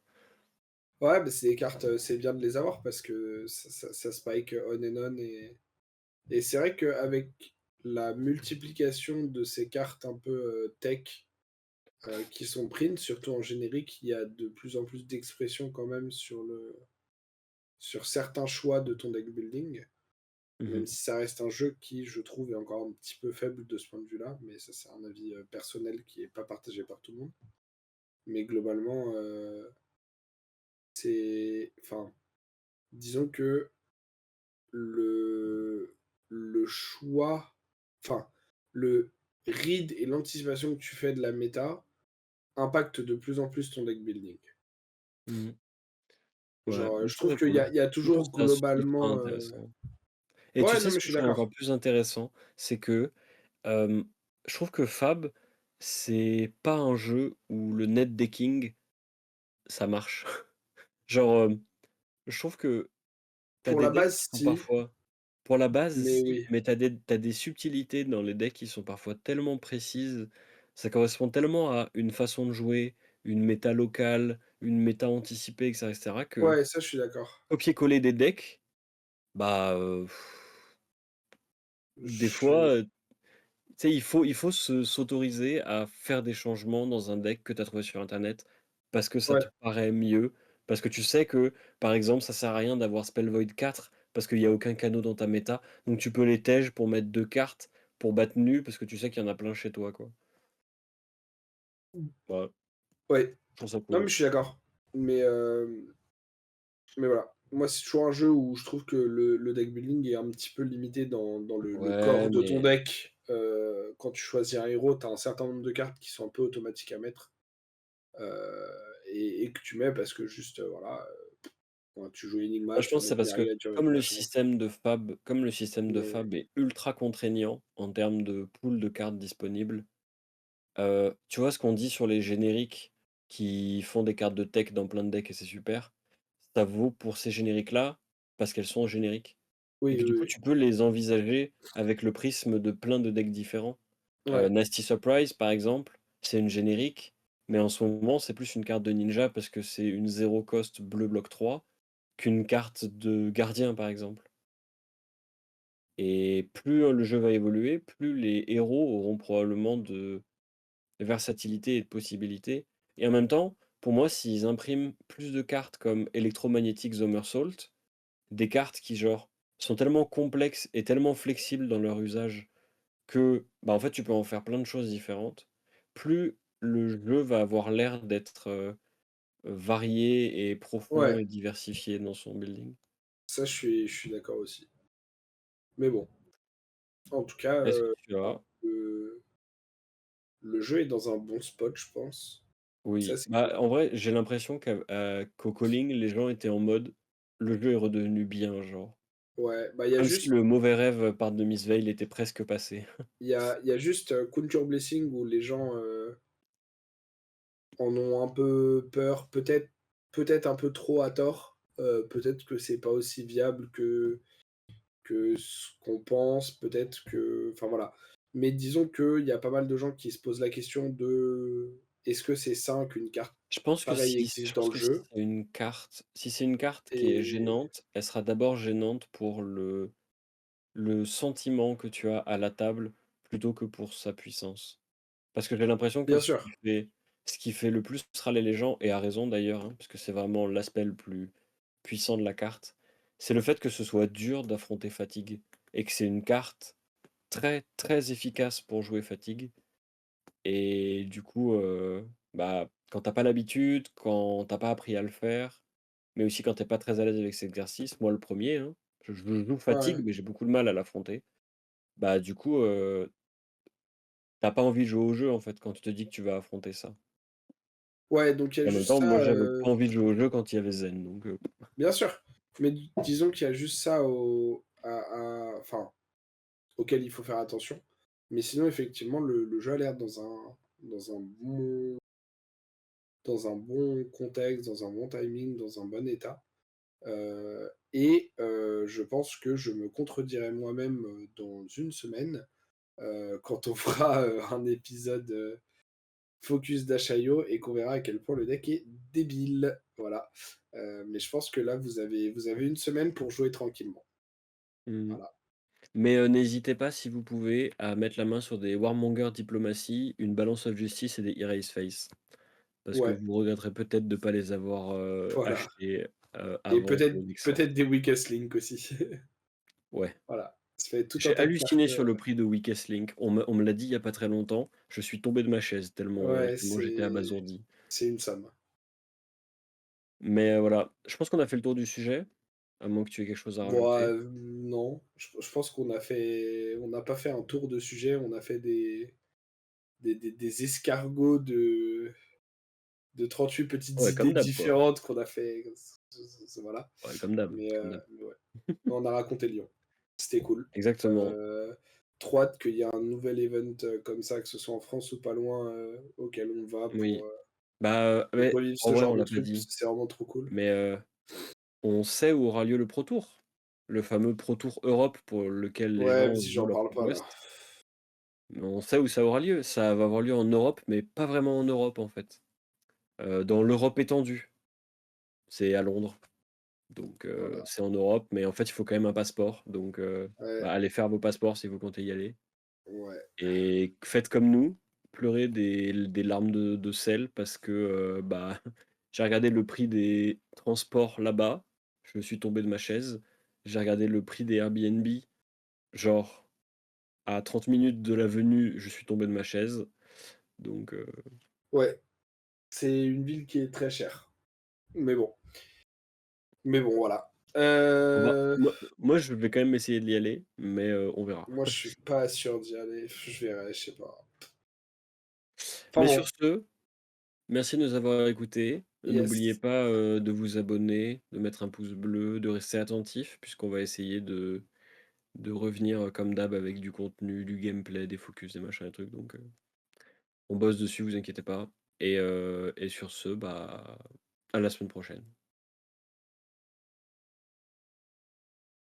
Ouais, bah, c'est des cartes, c'est bien de les avoir parce que ça spike on and on et c'est vrai qu'avec la multiplication de ces cartes un peu, tech, qui sont print, surtout en générique, il y a de plus en plus d'expression quand même sur certains choix de ton deck building, même Mmh. si ça reste un jeu qui, je trouve, est encore un petit peu faible de ce point de vue-là, mais ça, c'est un avis, personnel qui est pas partagé par tout le monde. Mais globalement, c'est enfin, disons que le choix enfin, le read et l'anticipation que tu fais de la méta impactent de plus en plus ton deck building. Mmh. Ouais, Genre, moi je je trouve trouve ça qu'il y cool. a il y a Je trouve toujours ça ultra globalement, intéressant. Et tu ouais, sais non, ce mais je que suis je trouve d'accord. encore plus intéressant? C'est que, hem, je trouve que Fab, c'est pas un jeu où le net decking, ça marche. Genre, je trouve que tu Pour des la decks base, qui sont si, parfois pour la base, mais si, oui. mais tu des subtilités dans les decks qui sont parfois tellement précises. Ça correspond tellement à une façon de jouer, une méta locale, une méta anticipée et cetera que Ouais, ça, je suis d'accord. copier-coller des decks, bah, des Je suis fois, tu sais, il faut s'autoriser à faire des changements dans un deck que tu as trouvé sur internet, parce que ça ouais, te paraît mieux, parce que tu sais que, par exemple, ça sert à rien d'avoir Spell Void 4 parce qu'il y a aucun canot dans ta méta, donc tu peux les tèges pour mettre 2 cartes pour battre nu parce que tu sais qu'il y en a plein chez toi, quoi. Ouais, Ouais. je trouve ça Non, mais cool. je suis d'accord. Mais, mais voilà. Moi, c'est toujours un jeu où je trouve que le deck building est un petit peu limité dans le Ouais, corps de ton mais deck. Quand tu choisis un héros, tu as un certain nombre de cartes qui sont un peu automatiques à mettre, heu et que tu mets parce que juste, voilà, quand tu joues Enigma, moi, je tu vas pense que c'est mettre parce que Myriad, tu vas mettre machin. comme le système de Mais Fab est ultra contraignant en termes de pool de cartes disponibles, tu vois ce qu'on dit sur les génériques qui font des cartes de tech dans plein de decks et c'est super? Ça vaut pour ces génériques-là parce qu'elles sont génériques et oui, puis du oui, coup, oui. tu peux les envisager avec le prisme de plein de decks différents. Ouais, Nasty Surprise, par exemple, c'est une générique, mais en ce moment, c'est plus une carte de ninja parce que c'est une 0 cost bleu bloc 3 qu'une carte de gardien, par exemple. Et plus, le jeu va évoluer, plus les héros auront probablement de versatilité et de possibilités. Et en même temps, pour moi, s'ils impriment plus de cartes comme Electromagnetic Somersault, des cartes qui, genre, sont tellement complexes et tellement flexibles dans leur usage que, bah, en fait, tu peux en faire plein de choses différentes. Plus le jeu va avoir l'air d'être, varié et profond ouais, et diversifié dans son building. ça, je suis d'accord aussi. Mais bon, en tout cas, Est-ce que tu as le le jeu est dans un bon spot, je pense. Ça, oui, c'est cool. bah, en vrai, j'ai l'impression qu'au calling, les gens étaient en mode: «Le jeu est redevenu bien», genre. Ouais, bah, il y a Comme si juste le mauvais rêve part de Miss Veil était presque passé. il y a juste, Contour Blessing où les gens, en ont un peu peur, peut-être un peu trop à tort. Peut-être que c'est pas aussi viable que ce qu'on pense, peut-être que enfin voilà. Mais disons qu'il y a pas mal de gens qui se posent la question de: «Est-ce que c'est sain qu'une carte pareille Je existe dans pense le que si jeu?» c'est une carte qui est Et gênante, elle sera d'abord gênante pour le sentiment que tu as à la table, plutôt que pour sa puissance. Parce que j'ai l'impression que bien sûr, ce qui fait le plus râler les gens, et à raison d'ailleurs, hein, parce que c'est vraiment l'aspect le plus puissant de la carte, c'est le fait que ce soit dur d'affronter Fatigue et que c'est une carte très, très efficace pour jouer Fatigue et du coup, bah, quand t'as pas l'habitude, quand t'as pas appris à le faire, mais aussi quand t'es pas très à l'aise avec cet exercice, moi le premier, hein, je joue Fatigue, ouais. mais j'ai beaucoup de mal à l'affronter. Bah, du coup, tu pas envie de jouer au jeu, en fait, quand tu te dis que tu vas affronter ça. Ouais, donc il y a Et en même juste temps, moi, ça, j'avais pas envie de jouer au jeu quand il y avait Zen, donc bien sûr, mais disons qu'il y a juste ça enfin, auquel il faut faire attention. Mais sinon, effectivement, le jeu a l'air dans un bon contexte, dans un bon timing, dans un bon état. Je pense que je me contredirai moi-même, dans une semaine, quand on fera, un épisode, focus d'Ashayo et qu'on verra à quel point le deck est débile. Voilà. Mais je pense que là, vous avez une semaine pour jouer tranquillement. mmh. Voilà. Mais n'hésitez pas, si vous pouvez, à mettre la main sur des Warmonger Diplomacy, une Balance of Justice et des Erase Face. Parce que Ouais, vous regretterez peut-être de ne pas les avoir, voilà. achetés, Et avant que peut-être le deck peut-être sorte. des Weakest Link aussi. Ouais. Voilà. Ça fait tout un J'ai tas de cartes, halluciné sur le prix de Weakest Link. On me l'a dit il y a pas très longtemps. Je suis tombé de ma chaise ouais, tellement j'étais abasourdi. c'est une somme. Mais voilà, je pense qu'on a fait le tour du sujet, à moins que tu aies quelque chose à Bon, rajouter. non, je pense on n'a pas fait un tour de sujet, on a fait des escargots de 38 petites Ouais, idées comme d'hab, quoi. différentes qu'on a fait, voilà. Ouais, comme d'hab, Mais, comme d'hab. ouais. Mais on a raconté Lyon. C'était cool. Exactement. Trop hâte qu'il y ait un nouvel event, comme ça, que ce soit en France ou pas loin, auquel on va Oui. pour Bah, ouais, revivre en ce vrai, genre on de l'a pas truc, parce dit, que c'est vraiment trop cool. mais on sait où aura lieu le Pro Tour. Le fameux Pro Tour Europe pour lequel les Ouais, gens vas-y, jouent j'en leur parle Coupe pas là. Ouest. On sait où ça aura lieu. Ça va avoir lieu en Europe, mais pas vraiment en Europe, en fait. Dans l'Europe étendue. C'est à Londres. Donc Voilà. c'est en Europe, mais en fait, il faut quand même un passeport. Donc Ouais, bah, allez faire vos passeports si vous comptez y aller. ouais, Et faites comme nous, pleurez des larmes de sel parce que, bah, j'ai regardé le prix des transports là-bas, je suis tombé de ma chaise. J'ai regardé le prix des Airbnb, genre à 30 minutes de la venue, je suis tombé de ma chaise, donc Ouais, c'est une ville qui est très chère. Mais bon voilà. moi, je vais quand même essayer d'y aller, mais on verra. Moi, je suis pas sûr d'y aller, je verrai, je sais pas. Enfin Mais sur bon, ce, merci de nous avoir écoutés. N'oubliez yes. pas, de vous abonner, de mettre un pouce bleu, de rester attentif puisqu'on va essayer de revenir, comme d'hab avec du contenu, du gameplay, des focus, des machins, des trucs, donc on bosse dessus, vous inquiétez pas et sur ce, bah, à la semaine prochaine.